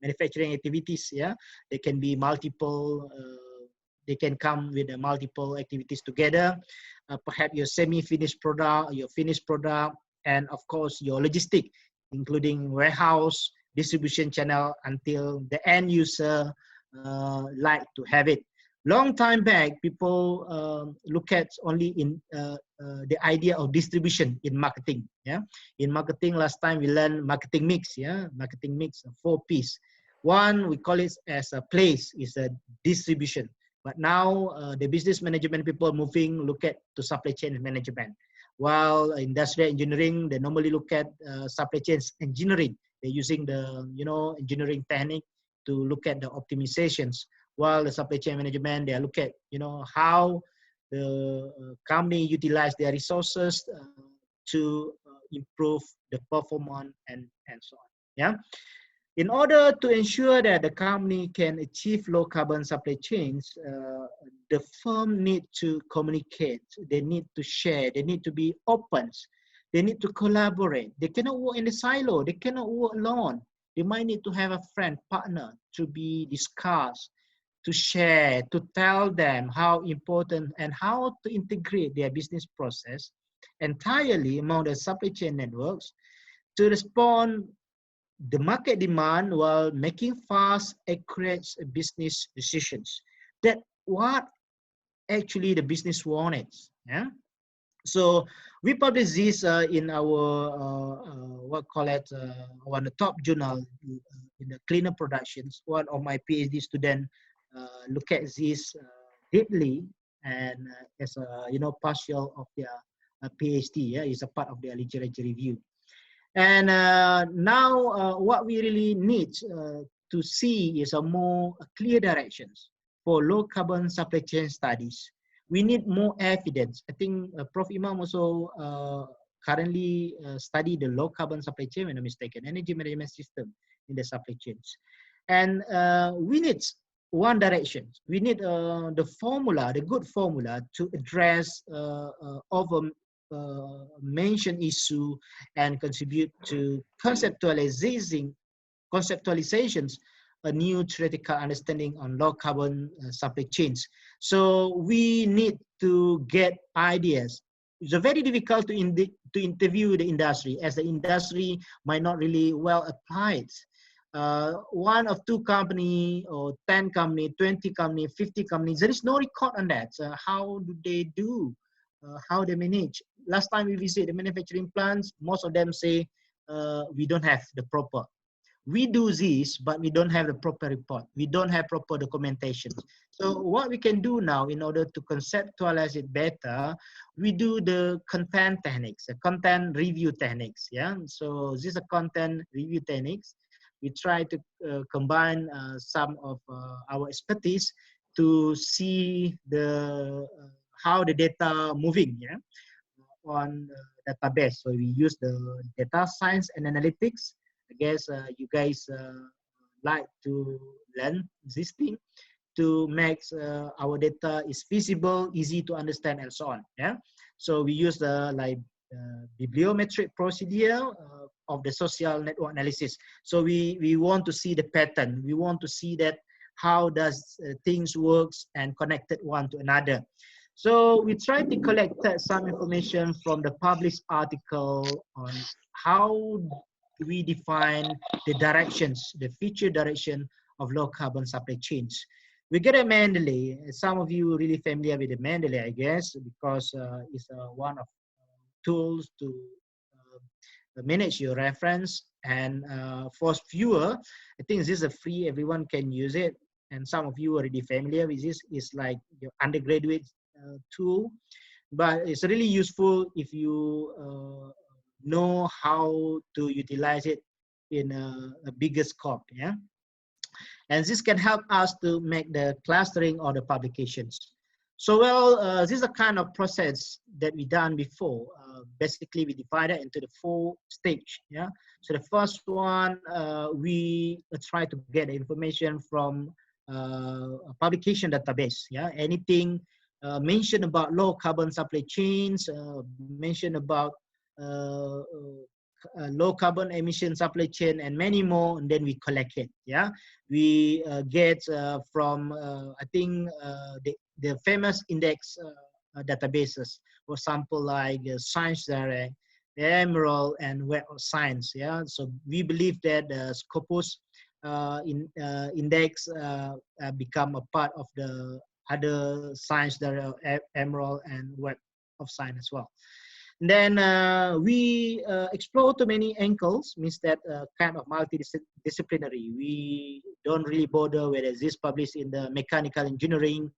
Manufacturing activities. Yeah, they can be multiple, they can come with multiple activities together. Perhaps your semi-finished product, your finished product, and of course your logistic, including warehouse, distribution channel until the end user like to have it. Long time back, people look at only in the idea of distribution in marketing. Yeah, in marketing, last time we learned marketing mix. Yeah, marketing mix, 4 piece. One, we call it as a place, is a distribution. But now the business management people moving look at to supply chain management. While industrial engineering, they normally look at supply chains engineering. They're using the engineering technique to look at the optimizations. While the supply chain management, they look at how the company utilize their resources to improve the performance and so on. Yeah. In order to ensure that the company can achieve low carbon supply chains, the firm need to communicate, they need to share, they need to be open, they need to collaborate. They cannot work in a silo, they cannot work alone. They might need to have a friend, partner to be discussed, to share, to tell them how important and how to integrate their business process entirely among the supply chain networks to respond the market demand while making fast, accurate business decisions. That what actually the business wanted. Yeah. So we publish this in our what call it one of the top journal in the cleaner productions. One of my PhD student look at this deeply, and as a partial of their PhD. Yeah, is a part of their literature review. And now what we really need to see is a more clear directions for low carbon supply chain studies. We need more evidence. I think Prof. Imam also currently study the low carbon supply chain, when I'm mistaken, energy management system in the supply chains. And we need one direction. We need the formula, the good formula to address over mentioned issue and contribute to conceptualizations a new theoretical understanding on low carbon supply chains. So we need to get ideas. It's very difficult to interview the industry, as the industry might not really well applied. One of two company or 10 company, 20 company, 50 companies, there is no record on that. How do they do? How they manage? Last time we visit the manufacturing plants, most of them say we don't have the proper. We do this, but we don't have the proper report. We don't have proper documentation. So what we can do now in order to conceptualize it better, we do the content techniques, the content review techniques. Yeah. So these are content review techniques. We try to combine some of our expertise to see the how the data moving. Yeah. On database. So we use the data science and analytics. I guess you guys like to learn this thing to make our data is feasible, easy to understand, and so on. Yeah. So we use the like bibliometric procedure of the social network analysis. So we want to see the pattern. We want to see that how does things works and connected one to another. So we try to collect some information from the published article on how we define the directions, the future direction of low carbon supply chains. We get a Mendeley. Some of you are really familiar with the Mendeley, I guess, because it's one of tools to manage your reference. And for viewer, I think this is a free, everyone can use it. And some of you are already familiar with this. It's like your undergraduate tool, but it's really useful if you know how to utilize it in a bigger scope. Yeah. And this can help us to make the clustering or the publications. So, well, this is a kind of process that we done before. Basically, we divided into the 4 stages. Yeah. So the first one, we try to get information from a publication database. Yeah. Anything mentioned about low carbon supply chains, mentioned about low carbon emission supply chain, and many more, and then we collect it. Yeah, we get from I think the famous index databases, for example, like Science Direct, Emerald, and Web of Science. Yeah, so we believe that the Scopus index become a part of the other Science Direct, Emerald, and Web of Science as well. Then we explore too many angles, means that kind of multidisciplinary. We don't really bother whether this published in the mechanical engineering,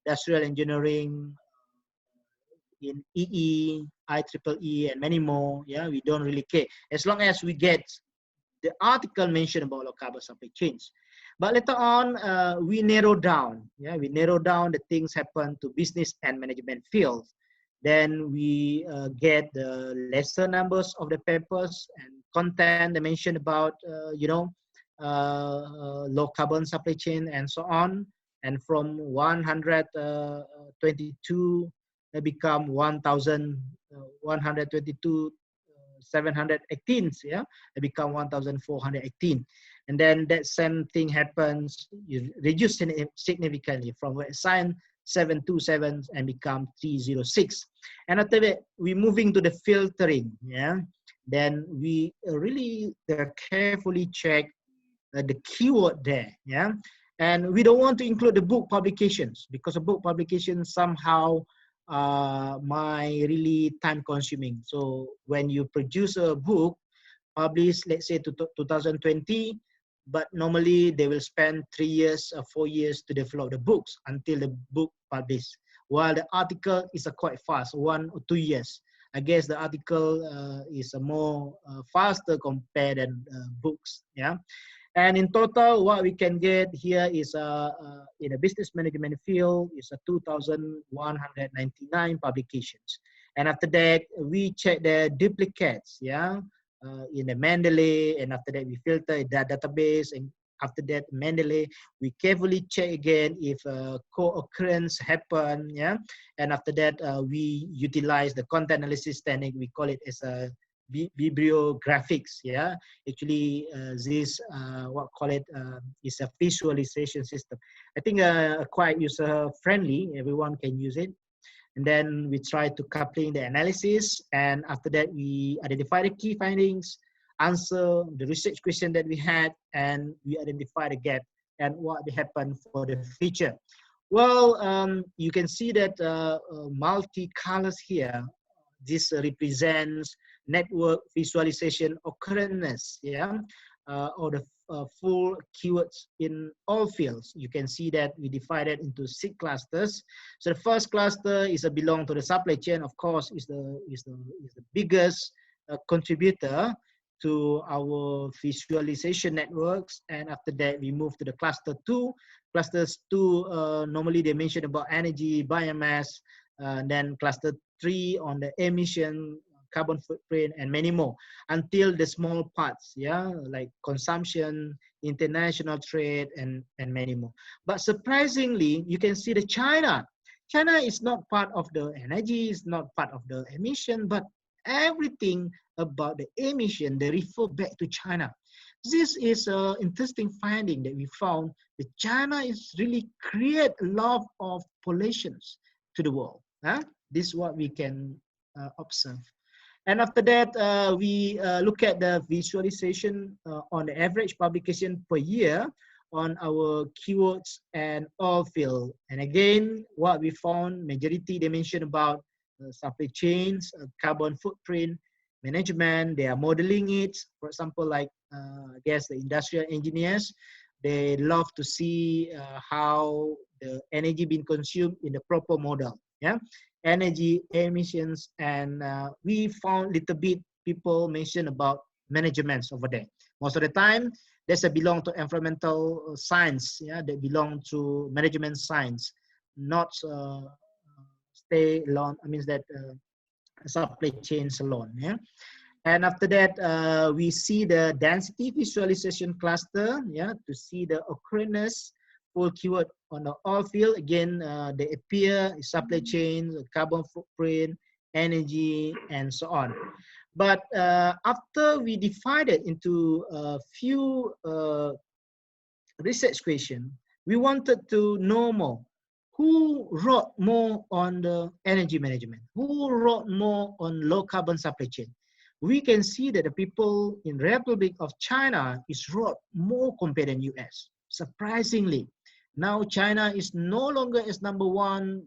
industrial engineering, in EE, IEEE, and many more. Yeah, we don't really care as long as we get the article mentioned about low carbon supply chains. But later on, we narrow down. Yeah, we narrow down the things happen to business and management fields. Then we get the lesser numbers of the papers and content they mentioned about, low carbon supply chain and so on. And from 122, they become 1,122, 718, yeah, they become 1,418. And then that same thing happens, you reduce significantly from sign 727 and become 306. And after that, we're moving to the filtering. Yeah, then we really carefully check the keyword there. Yeah, and we don't want to include the book publications because the book publications somehow might really time consuming. So when you produce a book published, let's say to 2020, but normally they will spend 3 years or 4 years to develop the books until the book published. While the article is quite fast, 1 or 2 years. I guess the article is more faster compared than books. Yeah, and in total, what we can get here is in a business management field is 2,199 publications. And after that, we check the duplicates. Yeah. In the Mendeley, and after that we filter that database, and after that Mendeley, we carefully check again if co-occurrence happen. Yeah, and after that we utilize the content analysis technique. We call it as a bibliographics. Yeah, actually this what call it is a visualization system. I think quite user friendly. Everyone can use it. And then we try to coupling the analysis, and after that we identify the key findings, answer the research question that we had, and we identify the gap and what will happen for the future. Well, you can see that multi-colors here. This represents network visualization occurrence, yeah, or the full keywords in all fields. You can see that we divided into 6 clusters. So the first cluster is belong to the supply chain. Of course, is the biggest contributor to our visualization networks. And after that, we move to the cluster 2. Clusters 2 normally they mention about energy, biomass. Then cluster 3 on the emission, carbon footprint, and many more, until the small parts, yeah, like consumption, international trade, and many more. But surprisingly, you can see the China China is not part of the energy, is not part of the emission, but everything about the emission, they refer back to China. This is an interesting finding that we found that China is really create a lot of pollutions to the world. Huh? This is what we can observe. And after that, we look at the visualization on the average publication per year on our keywords and oil field. And again, what we found, majority they mention about supply chains, carbon footprint, management, they are modeling it. For example, like I guess the industrial engineers, they love to see how the energy being consumed in the proper model. Yeah, energy emissions, and we found little bit people mention about managements over there. Most of the time, there's a belong to environmental science. Yeah, they belong to management science, not stay alone. I mean that supply chains alone. Yeah. And after that, we see the density visualization cluster, yeah, to see the occurrence full keyword on the oil field. Again, they appear supply chain, carbon footprint, energy, and so on. But after we divided into a few research questions, we wanted to know more. Who wrote more on the energy management? Who wrote more on low carbon supply chain? We can see that the people in Republic of China is wrote more compared than US. Surprisingly, now China is no longer as number one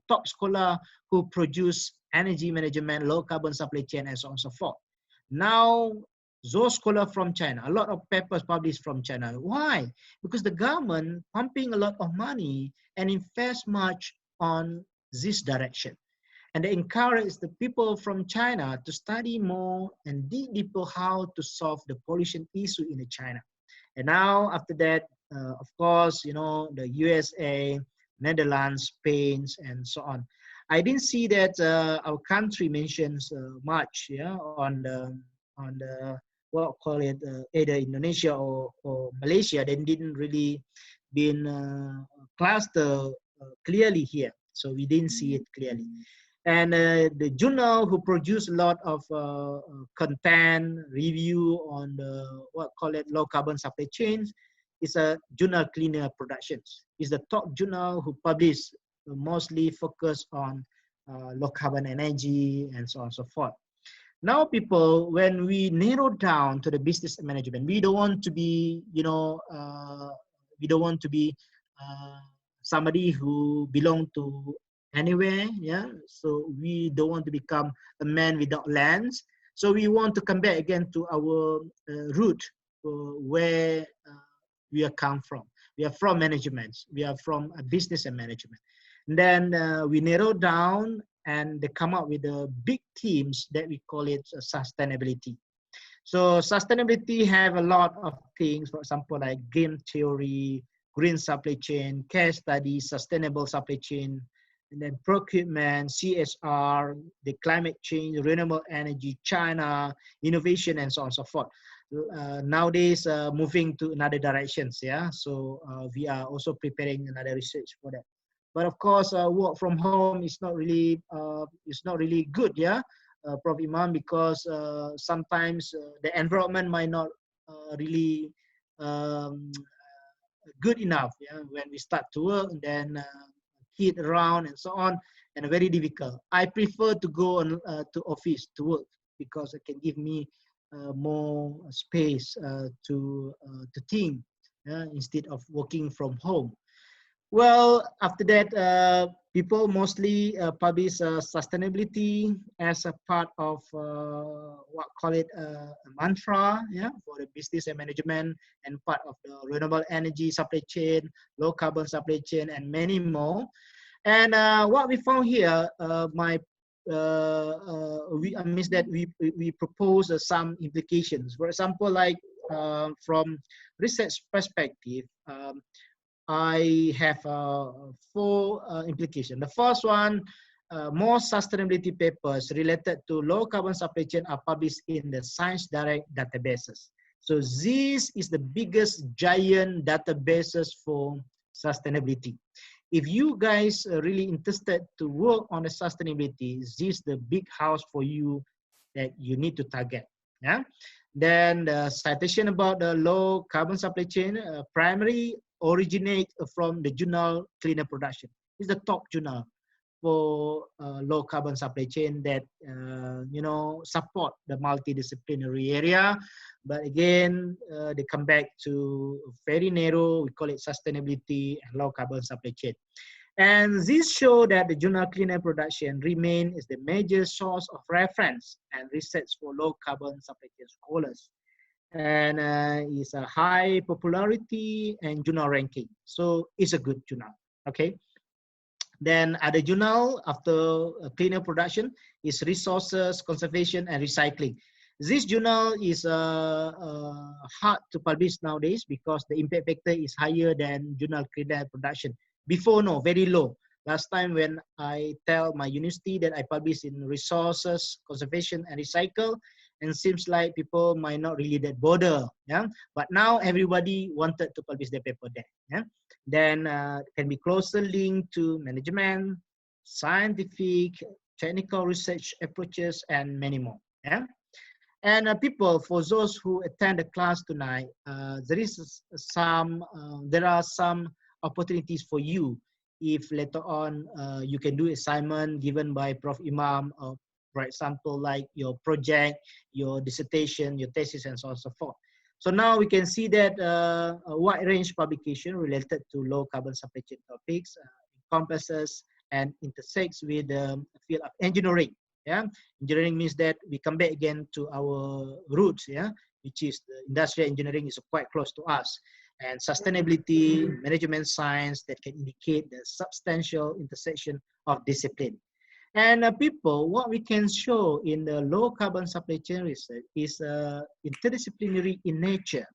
top scholar who produce energy management, low carbon supply chain, and so on and so forth. Now, those scholars from China, a lot of papers published from China. Why? Because the government pumping a lot of money and invest much on this direction. And they encourage the people from China to study more and dig deeper how to solve the pollution issue in China. And now after that, of course, you know, the USA, Netherlands, Spain, and so on. I didn't see that our country mentions much, yeah, on the what call it either Indonesia or Malaysia. They didn't really been clustered clearly here, so we didn't see it clearly. And the journal who produce a lot of content review on the what call it low carbon supply chains is a journal Cleaner Productions. Is the top journal who publish mostly focus on low carbon energy and so on and so forth. Now, people, when we narrow down to the business management, we don't want to be, you know, we don't want to be somebody who belong to anywhere, yeah. So we don't want to become a man without lands. So we want to come back again to our root, where we are come from. We are from management. We are from business and management. And then we narrow down and they come up with the big themes that we call it sustainability. So sustainability have a lot of things, for example, like game theory, green supply chain, case study, sustainable supply chain, and then procurement, CSR, the climate change, renewable energy, China, innovation, and so on and so forth. Nowadays, moving to another directions, yeah. So we are also preparing another research for that. But of course, work from home is not really good, yeah, Prof. Imam, because sometimes the environment might not really good enough, yeah, when we start to work, and then kid around and so on, and very difficult. I prefer to go on to office to work because it can give me more space to think instead of working from home. Well, after that, people mostly publish sustainability as a part of what call it a mantra, yeah, for the business and management, and part of the renewable energy supply chain, low carbon supply chain, and many more. And what we found here, I mean that we propose some implications. For example, like from research perspective. I have 4 implications. The first one, more sustainability papers related to low carbon supply chain are published in the Science Direct databases. So this is the biggest giant databases for sustainability. if you guys are really interested to work on the sustainability, this is the big house for you that you need to target. Yeah. Then the citation about the low carbon supply chain primarily originate from the journal Cleaner Production. It's the top journal for low carbon supply chain that support the multidisciplinary area. But again, they come back to very narrow, we call it sustainability and low carbon supply chain. And this show that the journal Cleaner Production remain is the major source of reference and research for low carbon supply chain scholars. And it's a high popularity and journal ranking. So it's a good journal, okay? Then other journal after Cleaner Production is Resources, Conservation and Recycling. This journal is hard to publish nowadays because the impact factor is higher than journal Cleaner Production. Before, no, very low. Last time when I tell my university that I publish in Resources, Conservation and Recycle, and seems like people might not really that bother, yeah. But now everybody wanted to publish their paper there, yeah. Then can be closer linked to management, scientific, technical research approaches, and many more, yeah. And people, for those who attend the class tonight, there are some opportunities for you if later on you can do assignment given by Prof. Imam, or for example, like your project, your dissertation, your thesis, and so on and so forth. So now we can see that a wide range publication related to low carbon supply chain topics encompasses and intersects with the field of engineering. Yeah, engineering means that we come back again to our roots. Yeah, which is the industrial engineering is quite close to us, and sustainability, management science that can indicate the substantial intersection of discipline. And people, what we can show in the low carbon supply chain research is interdisciplinary in nature.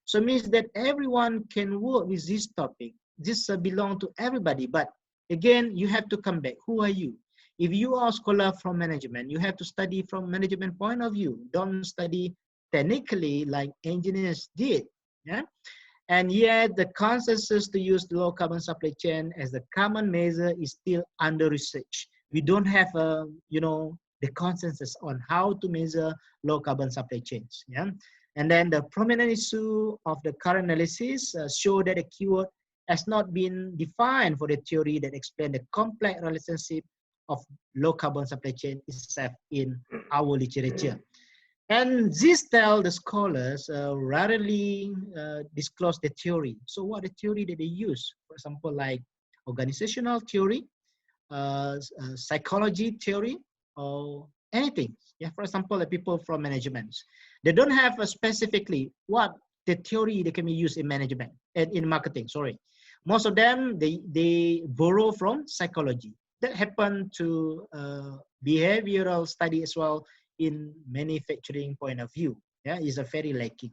So it means that everyone can work with this topic. This belongs to everybody. But again, you have to come back. Who are you? If you are a scholar from management, you have to study from management point of view. Don't study technically like engineers did. Yeah. And yet the consensus to use low carbon supply chain as the common measure is still under research. We don't have the consensus on how to measure low carbon supply chains. Yeah. And then the prominent issue of the current analysis show that a keyword has not been defined for the theory that explain the complex relationship of low carbon supply chain itself in our literature. And this tell the scholars rarely disclose the theory. So what the theory that they use? For example, like organizational theory, psychology theory, or anything. Yeah, for example, the people from management, they don't have specifically what the theory that can be used in management and in marketing. Sorry, most of them they borrow from psychology. That happened to behavioral study as well in manufacturing point of view. Yeah, is a very lacking.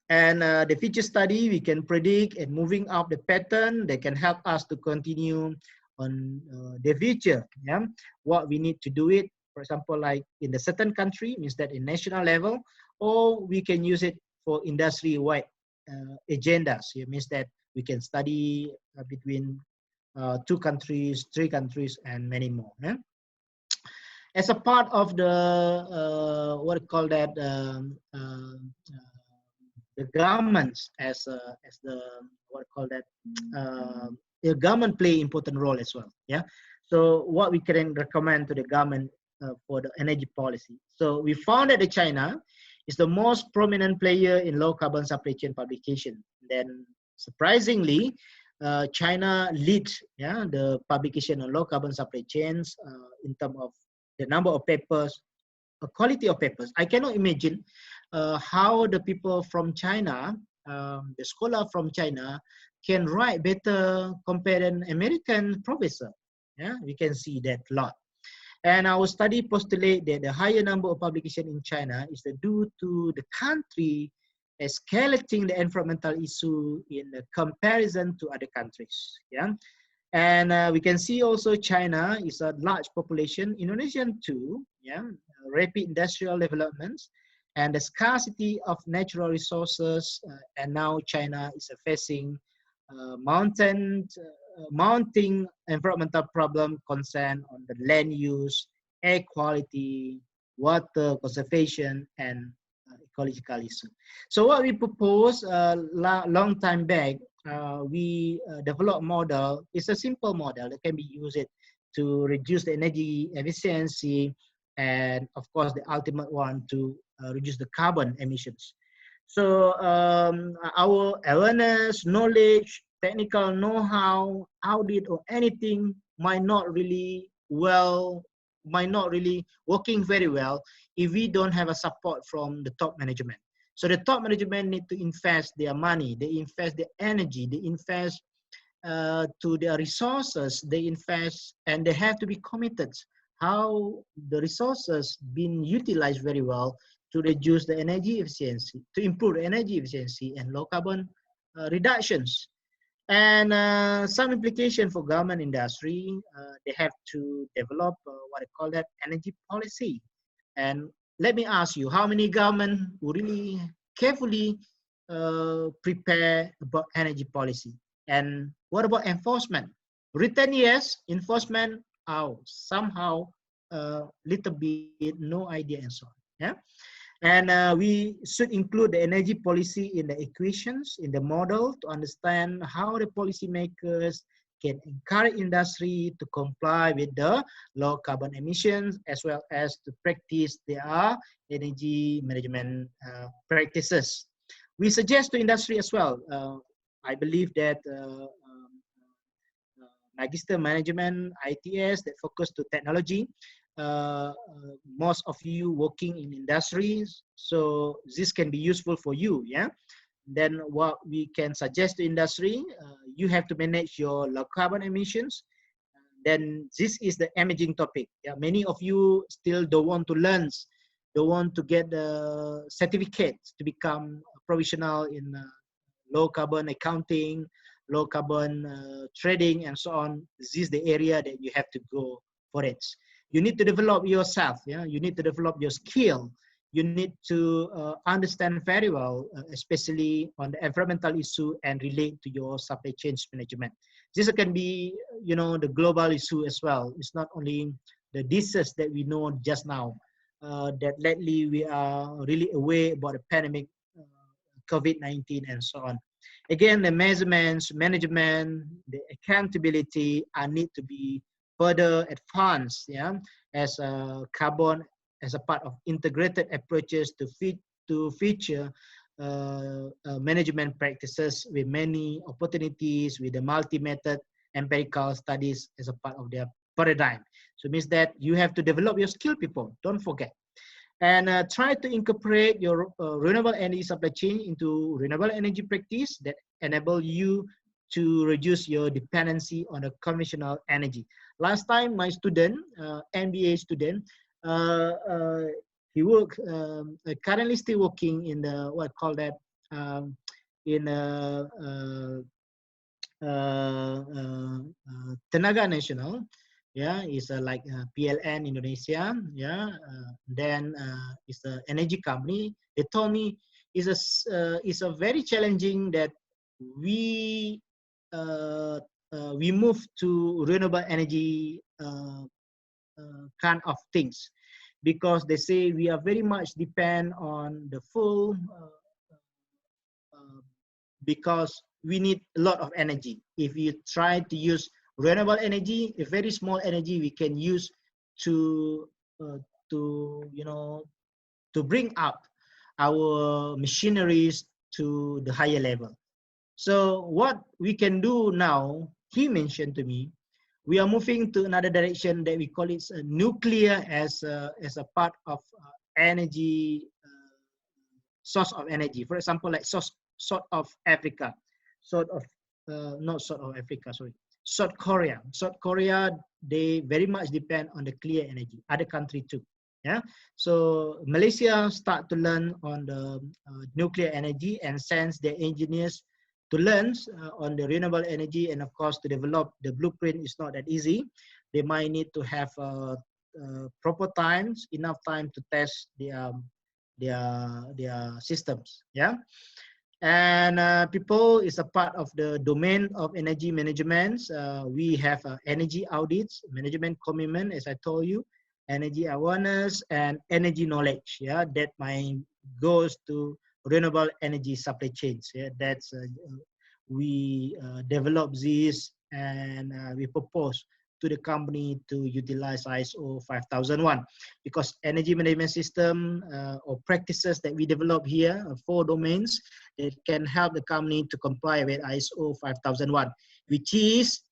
And the feature study, we can predict and moving up the pattern that can help us to continue on the future. Yeah, what we need to do it, for example, like in the certain country, means that in national level, or we can use it for industry-wide agendas. It means that we can study between 2 countries, 3 countries, and many more. Yeah? As a part of the what we call that the governments as the what we call that the government play important role as well. Yeah. So what we can recommend to the government for the energy policy. So we found that China is the most prominent player in low carbon supply chain publication. Then surprisingly, China leads the publication on low carbon supply chains in terms of the number of papers, quality of papers. I cannot imagine how the people from China, the scholar from China, can write better compared to an American professor. Yeah, we can see that a lot. And our study postulate that the higher number of publication in China is due to the country escalating the environmental issue in the comparison to other countries. Yeah. And we can see also China is a large population, Indonesia too, yeah, rapid industrial developments, and the scarcity of natural resources. And now China is facing mountain mounting environmental problem concern on the land use, air quality, water conservation, and ecological issue. So what we propose long time back, we developed model. It's a simple model that can be used to reduce the energy efficiency, and of course the ultimate one to reduce the carbon emissions. So our awareness, knowledge, technical know-how, audit, or anything might not really working very well if we don't have a support from the top management. So the top management need to invest their money, they invest their energy, they invest to their resources, they invest, and they have to be committed how the resources being utilized very well to reduce the energy efficiency, to improve energy efficiency and low carbon reductions. And some implication for government industry, they have to develop what I call that energy policy. And let me ask you, how many government who really carefully prepare about energy policy? And what about enforcement? Written yes, enforcement, oh, somehow little bit, no idea and so on. Yeah. And we should include the energy policy in the equations, in the model, to understand how the policymakers can encourage industry to comply with the low carbon emissions, as well as to practice their energy management practices. We suggest to industry as well. I believe that Magister Management, ITS, that focus to technology. Most of you working in industries, so this can be useful for you. Yeah. Then what we can suggest to industry, you have to manage your low carbon emissions. Then this is the emerging topic. Yeah, many of you still don't want to learn, don't want to get the certificates to become professional in low carbon accounting, low carbon trading, and so on. This is the area that you have to go for it. You need to develop yourself. Yeah, you need to develop your skill. You need to understand very well, especially on the environmental issue and relate to your supply chain management. This can be, the global issue as well. It's not only the diseases that we know just now. That lately we are really aware about the pandemic, COVID-19 and so on. Again, the measurements, management, the accountability are need to be further advanced, yeah, as a carbon, as a part of integrated approaches to feature management practices with many opportunities, with the multi-method empirical studies as a part of their paradigm. So it means that you have to develop your skill, people, don't forget. And try to incorporate your renewable energy supply chain into renewable energy practice that enable you to reduce your dependency on a conventional energy. Last time, my student, MBA student, he worked, currently still working in the, what call that, in Tenaga Nasional. Yeah, it's like PLN Indonesia. Yeah, then it's an energy company. They told me it's a very challenging that we move to renewable energy kind of things, because they say we are very much depend on the full because we need a lot of energy. If you try to use renewable energy, a very small energy we can use to bring up our machineries to the higher level. So what we can do now, he mentioned to me, we are moving to another direction that we call it nuclear as a part of energy source of energy. For example, like sort of Africa, not sort of Africa, sorry. South Korea. South Korea, they very much depend on the clear energy. Other country too. Yeah. So Malaysia start to learn on the nuclear energy and sends their engineers to learn on the renewable energy, and of course to develop the blueprint is not that easy. They might need to have proper times, enough time to test their systems. Yeah. And people is a part of the domain of energy management. We have energy audits, management commitment, as I told you, energy awareness, and energy knowledge. Yeah, that my goes to renewable energy supply chains. Yeah, that's we develop this and we propose to the company to utilize ISO 5001 because energy management system or practices that we develop here, 4 domains that can help the company to comply with ISO 5001, which is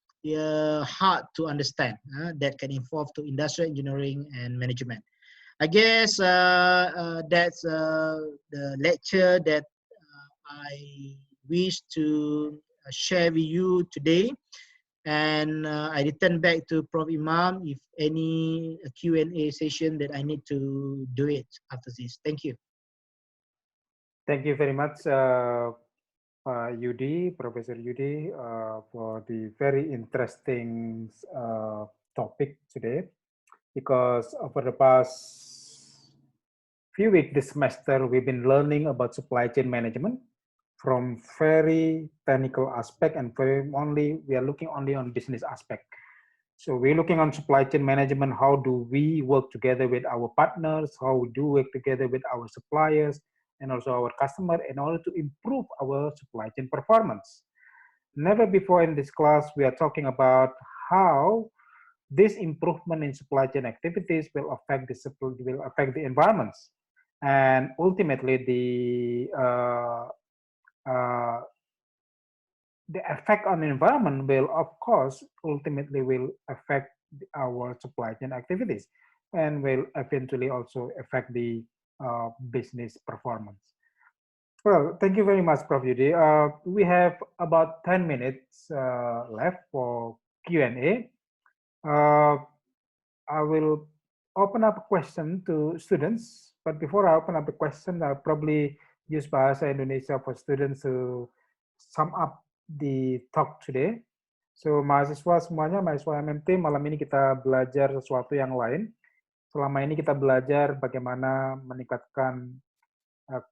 hard to understand, that can involve to industrial engineering and management. I guess that's the lecture that I wish to share with you today. And I return back to Prof. Imam if any Q&A session that I need to do it after this. Thank you. Thank you very much, Yudi, Professor Yudi, for the very interesting topic today. Because over the past few weeks this semester, we've been learning about supply chain management from very technical aspect and we are looking only on business aspect. So we're looking on supply chain management. How do we work together with our partners? How we do work together with our suppliers and also our customer in order to improve our supply chain performance. Never before in this class, we are talking about how this improvement in supply chain activities will affect the environments, and ultimately the effect on the environment will, of course, ultimately will affect our supply chain activities and will eventually also affect the business performance. Well, thank you very much, Prof. Yudi. We have about 10 minutes left for Q&A. I will open up a question to students, but before I open up the question, I'll probably use Bahasa Indonesia for students to sum up the talk today. So, mahasiswa semuanya, mahasiswa MMT, malam ini kita belajar sesuatu yang lain. Selama ini kita belajar bagaimana meningkatkan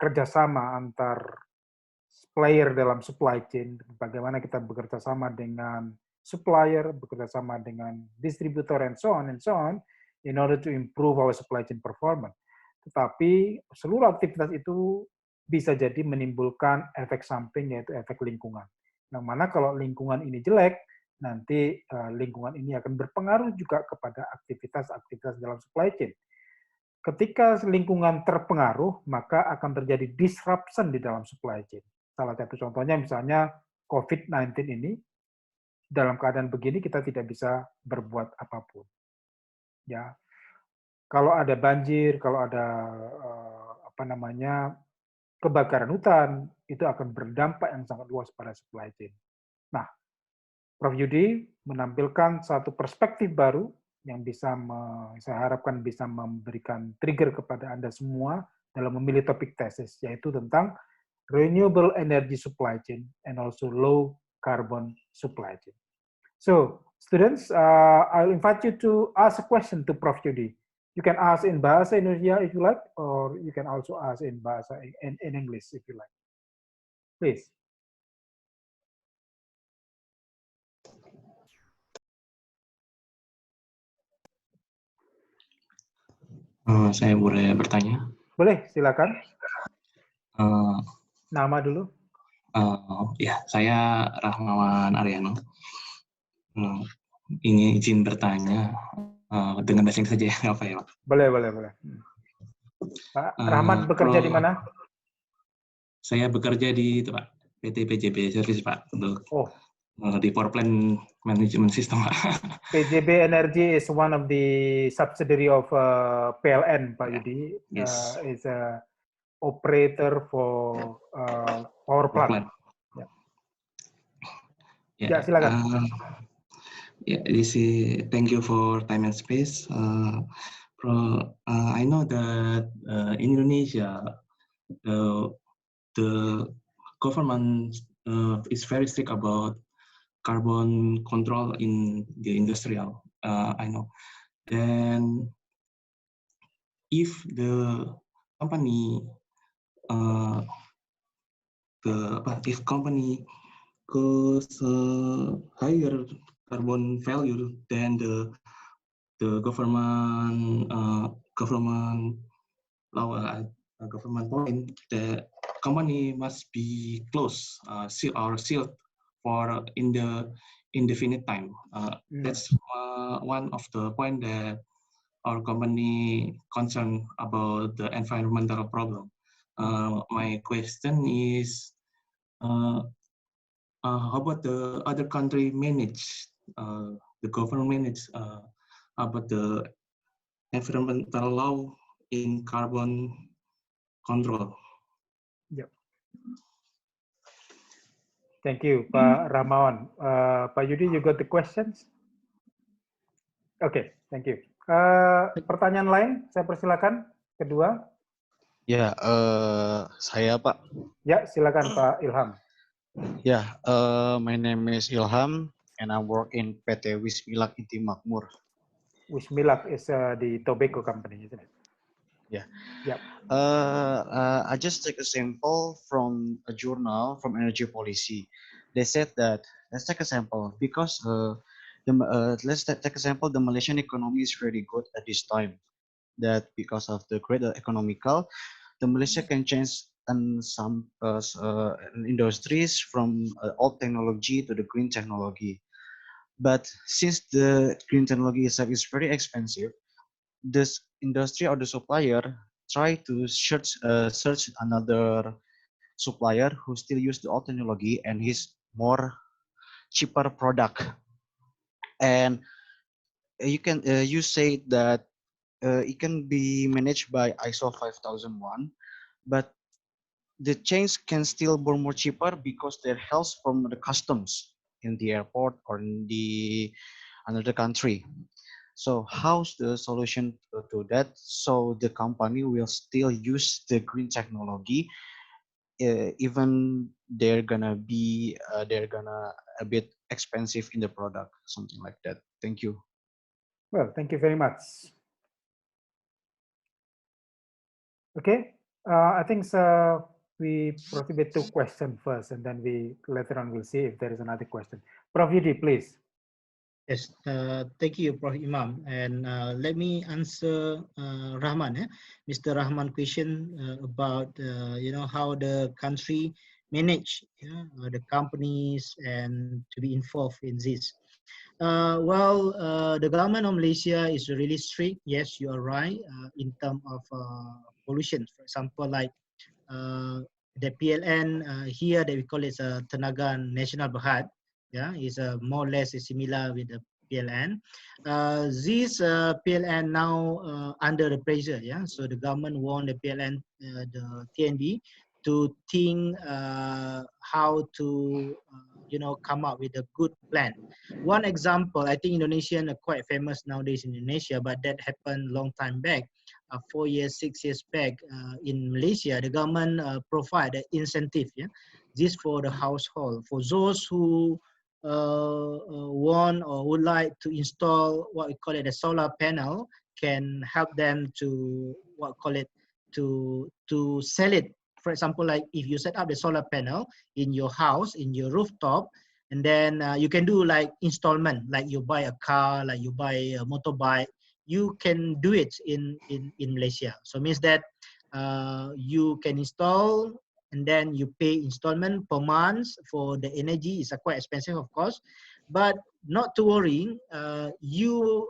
kerjasama antar player dalam supply chain, bagaimana kita bekerja sama dengan supplier, bekerja sama dengan distributor, and so on, in order to improve our supply chain performance. Tetapi seluruh aktivitas itu bisa jadi menimbulkan efek samping, yaitu efek lingkungan. Yang mana kalau lingkungan ini jelek, nanti lingkungan ini akan berpengaruh juga kepada aktivitas-aktivitas dalam supply chain. Ketika lingkungan terpengaruh, maka akan terjadi disruption di dalam supply chain. Salah satu contohnya misalnya COVID-19 ini, dalam keadaan begini kita tidak bisa berbuat apapun. Ya, kalau ada banjir, kalau ada kebakaran hutan, itu akan berdampak yang sangat luas pada supply chain. Nah, Prof. Yudi menampilkan satu perspektif baru yang bisa, saya harapkan bisa memberikan trigger kepada Anda semua dalam memilih topik tesis, yaitu tentang renewable energy supply chain and also low carbon supply chain. So, students, I'll invite you to ask a question to Prof. Yudi. You can ask in Bahasa Indonesia if you like, or you can also ask in English if you like. Please. Saya boleh bertanya? Boleh, silakan. Nama dulu. Ya, saya Rahmawan Aryano. Ini izin bertanya dengan bahasa Inggris saja ya, nggak apa ya, Pak? Boleh. Pak Rahmat bekerja di mana? Saya bekerja di itu, Pak, PT PJB Service, Pak, untuk di Power Plant Management System, Pak. PJB Energy is one of the subsidiary of PLN, Pak Yudi. Yes. Is a operator for power plant. Ya, silakan. Thank you for time and space. I know that in Indonesia, the government is very strict about carbon control in the industrial. I know. Then, if the company if company goes higher carbon value than the government law, government point, the company must be closed, sealed for in the indefinite time. That's one of the point that our company concerned about the environmental problem. My question is, how about the other country manage, the government manage about the environmental law in carbon control? Yep. Thank you, Pak Ramawan. Pak Yudi, you got the questions? Oke, thank you. Pertanyaan lain, saya persilakan. Kedua. Ya, saya Pak. Ya, silakan Pak Ilham. Ya, my name is Ilham, and I work in PT Wismilak Inti Makmur. Wismilak is the tobacco company, isn't it? Yeah. Yep. I just take a sample from a journal from Energy Policy. They said that let's take a sample because let's take a sample. The Malaysian economy is very good at this time. That because of the great economical, the Malaysia can change some industries from old technology to the green technology. But since the green technology itself is very expensive, this industry or the supplier try to search another supplier who still use the old technology and his more cheaper product. And you say that it can be managed by ISO 5001, but the chains can still be more cheaper because they're held from the customs in the airport or in the another country. So how's the solution to that? So the company will still use the green technology, even they're gonna a bit expensive in the product, something like that. Thank you. Well, thank you very much. Okay, I think we proceed with two questions first, and then we later on will see if there is another question. Prof. Yudi, please. Yes, thank you, Prof. Imam. And let me answer Rahman, Mr. Rahman question about how the country manage the companies and to be involved in this. The government of Malaysia is really strict. Yes, you are right in terms of pollution. For example, like the PLN here that we call it Tenaga Nasional Berhad. Yeah, is more or less similar with the PLN. This PLN now under the pressure. Yeah, so the government want the PLN, the TNB, to think how to come up with a good plan. One example, I think Indonesian are quite famous nowadays in Indonesia, but that happened long time back. 4 years, 6 years back in Malaysia, the government provide an incentive. Yeah, this for the household, for those who want or would like to install what we call it a solar panel, can help them to to sell it. For example, like if you set up the solar panel in your house, in your rooftop, and then you can do like installment, like you buy a car, like you buy a motorbike, you can do it in Malaysia. So means that you can install and then you pay installment per month for the energy. It's quite expensive, of course, but not to worry. You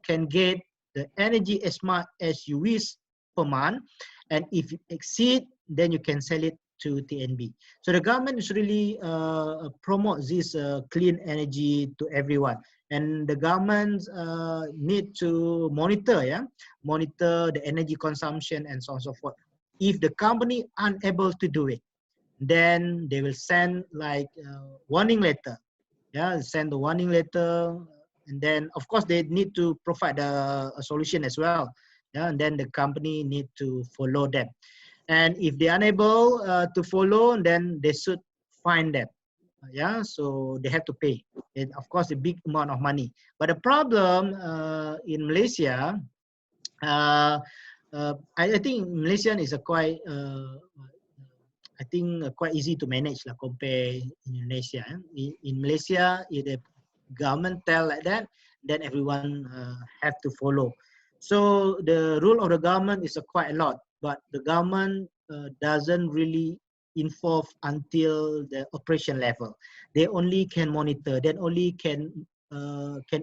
can get the energy as much as you wish per month, and if you exceed, then you can sell it to TNB. So the government is really promote this clean energy to everyone, and the government need to monitor the energy consumption and so on and so forth. If the company unable to do it, then they will send like warning letter. Yeah, send the warning letter, and then of course they need to provide a solution as well. Yeah, and then the company need to follow them. And if they are unable to follow, then they should fine them. Yeah, so they have to pay. And of course, a big amount of money. But the problem in Malaysia, I think Malaysian is a quite, I I think quite easy to manage lah compare Indonesia. In Malaysia, if the government tell like that, then everyone have to follow. So the rule of the government is quite a lot, but the government doesn't really involve until the operation level. They only can monitor, then only can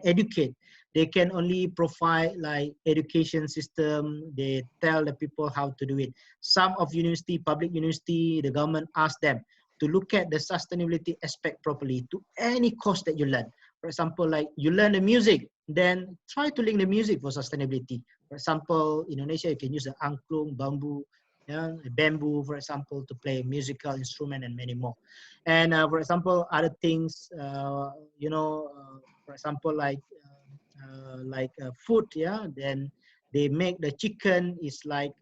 educate. They can only provide like education system. They tell the people how to do it. Some of university, public university, the government ask them to look at the sustainability aspect properly to any course that you learn. For example, like you learn the music, then try to link the music for sustainability. For example, in Indonesia, you can use the angklung, bamboo, yeah, bamboo, for example, to play musical instrument and many more. And for example, other things, for example, like food, yeah, then they make the chicken is like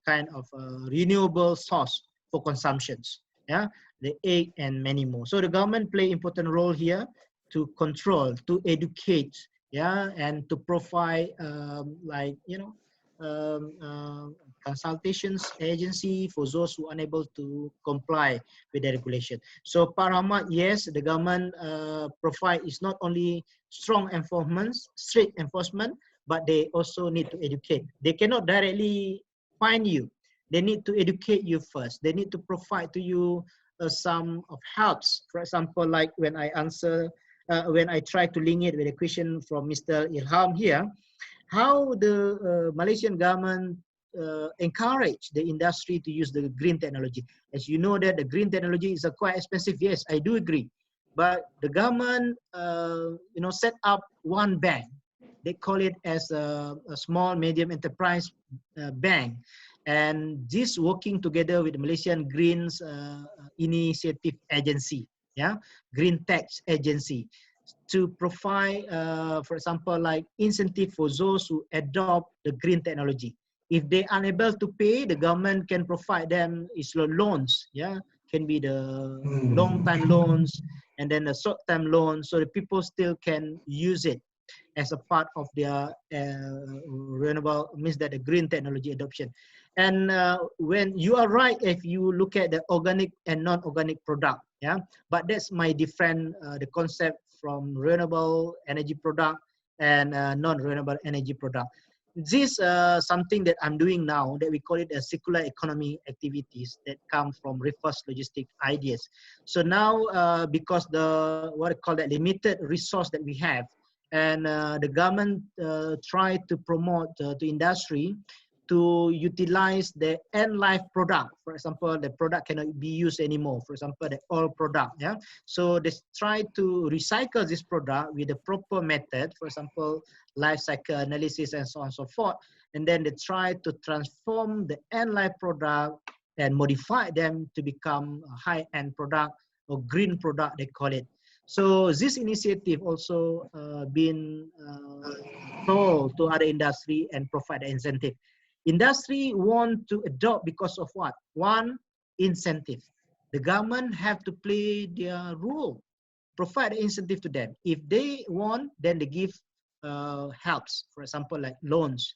kind of a renewable source for consumptions, yeah, the egg and many more. So the government play important role here to control, to educate, yeah, and to provide consultations agency for those who are unable to comply with the regulation. So Parahmat, yes, the government provide is not only strong enforcement, strict enforcement, but they also need to educate. They cannot directly fine you. They need to educate you first. They need to provide to you some of helps. For example, like when I answer, when I try to link it with a question from Mr. Ilham here, how the Malaysian government encourage the industry to use the green technology. As you know that the green technology is quite expensive. Yes, I do agree. But the government, set up one bank. They call it as a small medium enterprise bank. And this working together with the Malaysian Greens Initiative Agency, yeah, Green Tax Agency, to provide, for example, like incentive for those who adopt the green technology. If they are unable to pay, the government can provide them loans, yeah, can be the long-time loans and then the short-term loans, so the people still can use it as a part of their renewable, means that the green technology adoption. And when you are right, if you look at the organic and non-organic product, yeah, but that's my different, the concept from renewable energy product and non-renewable energy product. This something that I'm doing now that we call it a circular economy activities that come from reverse logistic ideas. So now because the what I call that limited resource that we have, and the government try to promote to industry to utilize the end life product. For example, the product cannot be used anymore. For example, the oil product. Yeah. So they try to recycle this product with the proper method. For example, life cycle analysis and so on and so forth. And then they try to transform the end life product and modify them to become a high-end product or green product, they call it. So this initiative also been told to other industry and provide an incentive. Industry want to adopt because of what? One, incentive. The government have to play their role, provide an incentive to them. If they want, then they give helps. For example, like loans,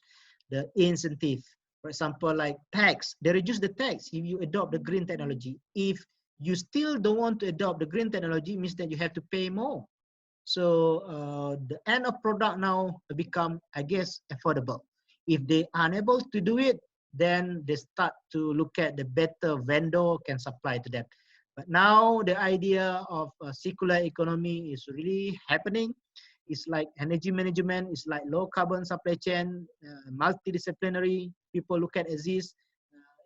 the incentive. For example, like tax, they reduce the tax if you adopt the green technology. If you still don't want to adopt the green technology, means that you have to pay more. So the end of product now become, I guess, affordable. If they are unable to do it, then they start to look at the better vendor can supply to them. But now the idea of a circular economy is really happening. It's like energy management, it's like low carbon supply chain, multidisciplinary. People look at this,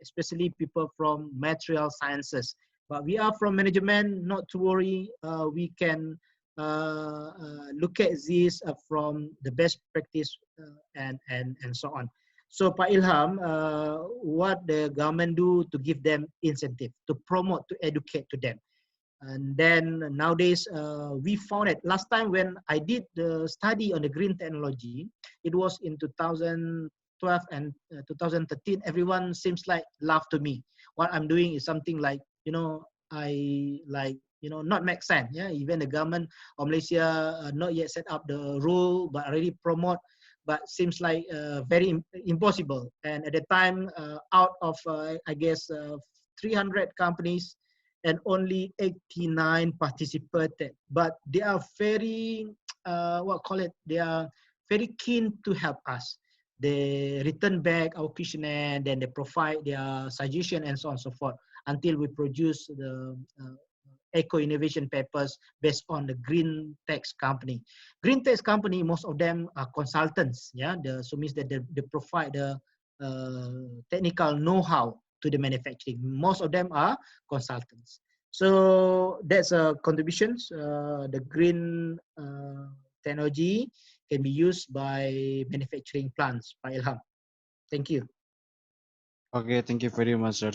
especially people from material sciences. But we are from management, not to worry. We can look at this from the best practice and so on. So Pak Ilham, what the government do to give them incentive, to promote, to educate to them. And then nowadays, we found it. Last time when I did the study on the green technology, it was in 2012 and 2013. Everyone seems like laugh to me. What I'm doing is something like, I like, not make sense. Yeah, even the government of Malaysia not yet set up the rule, but already promote, but seems like very impossible. And at the time, out of I guess 300 companies and only 89 participated. But they are very, they are very keen to help us. They return back our questionnaire, then they provide their suggestion and so on and so forth until we produce the eco-innovation papers based on the green tax company. Green tax company, most of them are consultants. Yeah, so means that they provide the technical know-how to the manufacturing. Most of them are consultants. So that's a contributions. The green technology can be used by manufacturing plants, Pak Ilham. Thank you. Okay, thank you very much, sir.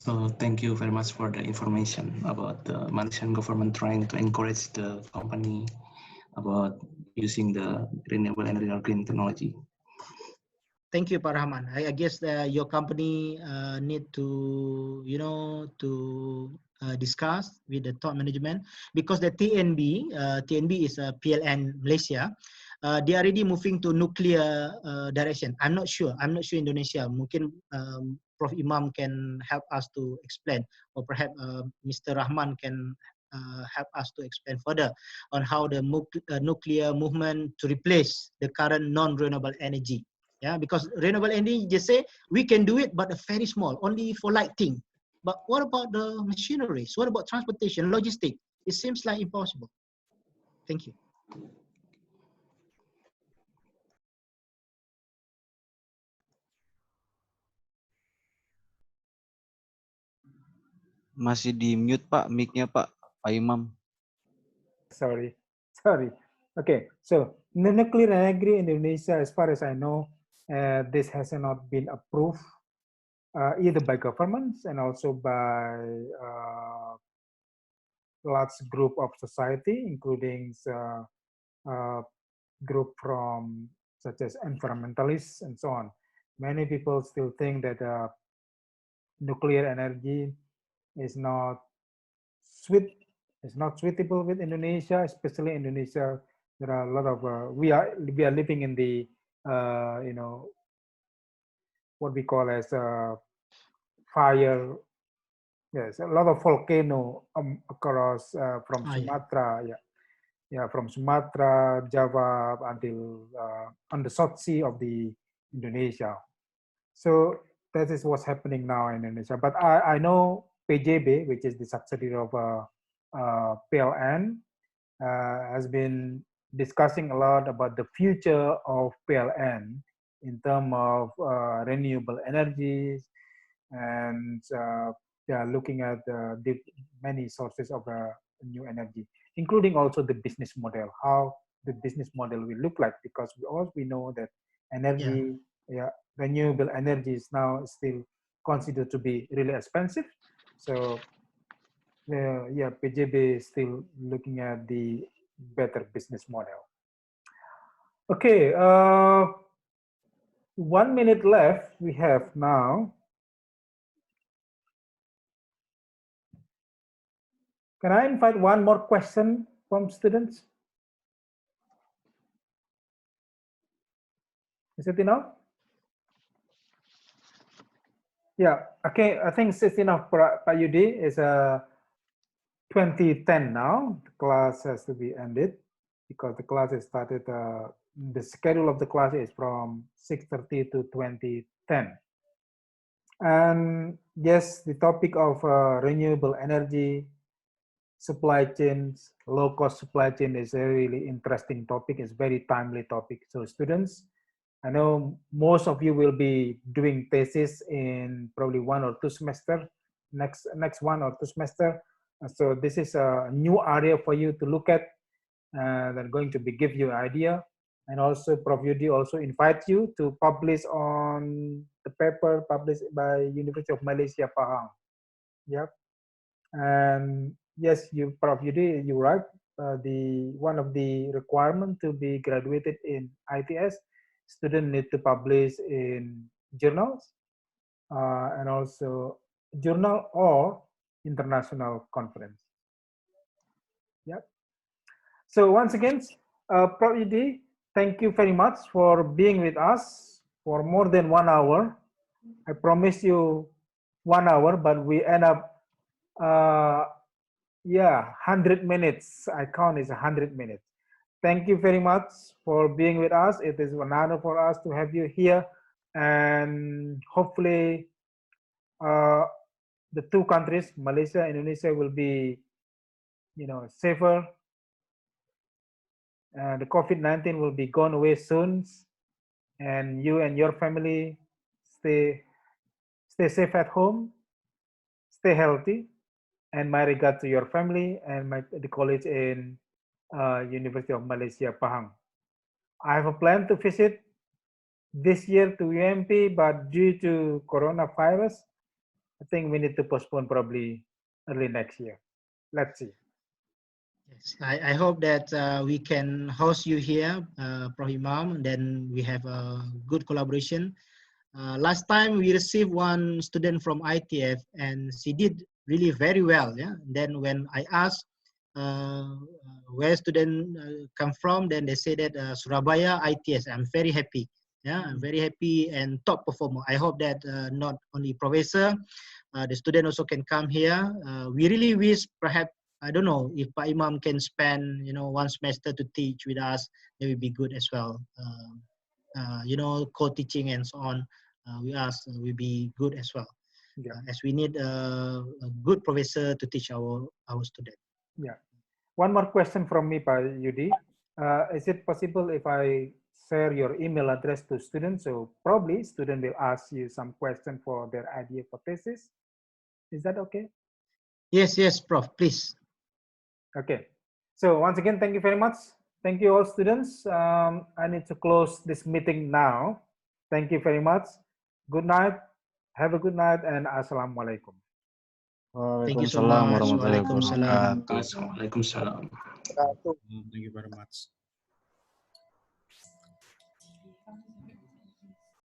So thank you very much for the information about the Malaysian government trying to encourage the company about using the renewable energy or green technology. Thank you, Pak Rahman. I guess your company need to, discuss with the top management, because the TNB is a PLN Malaysia. They are already moving to nuclear direction. I'm not sure Indonesia. Mungkin Prof Imam can help us to explain, or perhaps Mr. Rahman can help us to explain further on how the nuclear movement to replace the current non-renewable energy. Yeah, because renewable energy just say we can do it, but very small, only for lighting. But what about the machineries? What about transportation, logistics? It seems like impossible. Thank you. Masih di mute Pak, mic-nya Pak Imam. Sorry. Okay, so the nuclear energy in Indonesia, as far as I know, this has not been approved either by governments and also by large group of society, including group from such as environmentalists and so on. Many people still think that nuclear energy is not suitable with Indonesia, especially Indonesia. There are a lot of we are living in the what we call as fire. Yes, a lot of volcano across from Sumatra. Yeah, from Sumatra, Java until on the South Sea of the Indonesia. So that is what's happening now in Indonesia. But I know PJB, which is the subsidiary of PLN, has been discussing a lot about the future of PLN in terms of renewable energies, and they are looking at many sources of new energy, including also the business model, how the business model will look like, because we know that energy, renewable energy is now still considered to be really expensive. So PJB is still looking at the better business model. Okay, 1 minute left we have now. Can I invite one more question from students? Is it enough? Yeah, okay, I think it's enough. Pak Yudi, is 2010 now. The class has to be ended because the class is started, the schedule of the class is from 6:30 to 2010. And yes, the topic of renewable energy, supply chains, low-cost supply chain is a really interesting topic. It's very timely topic. So students, I know most of you will be doing thesis in probably 1 or 2 semester, next 1 or 2 semester. So this is a new area for you to look at. They're going to give you an idea. And also Prof Yudi also invite you to publish on the paper published by University of Malaysia, Pahang. Yep. And yes, Prof Yudi, you're right. One of the requirement to be graduated in ITS, student need to publish in journals and also journal or international conference. Yep. So once again, Prof Yudi, thank you very much for being with us for more than 1 hour. I promised you 1 hour, but we end up, yeah, 100 minutes. I count is 100 minutes. Thank you very much for being with us. It is an honor for us to have you here, and hopefully, the two countries, Malaysia and Indonesia, will be, safer. The COVID-19 will be gone away soon, and you and your family stay safe at home, stay healthy, and my regard to your family and the college in University of Malaysia, Pahang. I have a plan to visit this year to UMP, but due to coronavirus, I think we need to postpone probably early next year. Let's see. Yes, I hope that we can host you here, Prof. Imam, then we have a good collaboration. Last time we received one student from ITF and she did really very well. Yeah. Then when I asked where student come from, then they say that Surabaya ITS. I'm very happy. Yeah, I'm very happy and top performer. I hope that not only professor, the student also can come here. We really wish perhaps, I don't know, if Pak Imam can spend, one semester to teach with us, that would be good as well. Co-teaching and so on. We ask will be good as well. Yeah. As we need a good professor to teach our student. Yeah. One more question from me, Pak Yudi. Is it possible if I share your email address to students? So probably student will ask you some question for their idea for thesis. Is that okay? Yes, Prof, please. Okay. So once again, thank you very much. Thank you all students. I need to close this meeting now. Thank you very much. Good night. Have a good night and Assalamualaikum. Thank you so Waalaikumsalam much. warahmatullahi Waalaikumsalam. wabarakatuh. Waalaikumsalam. Thank you very much.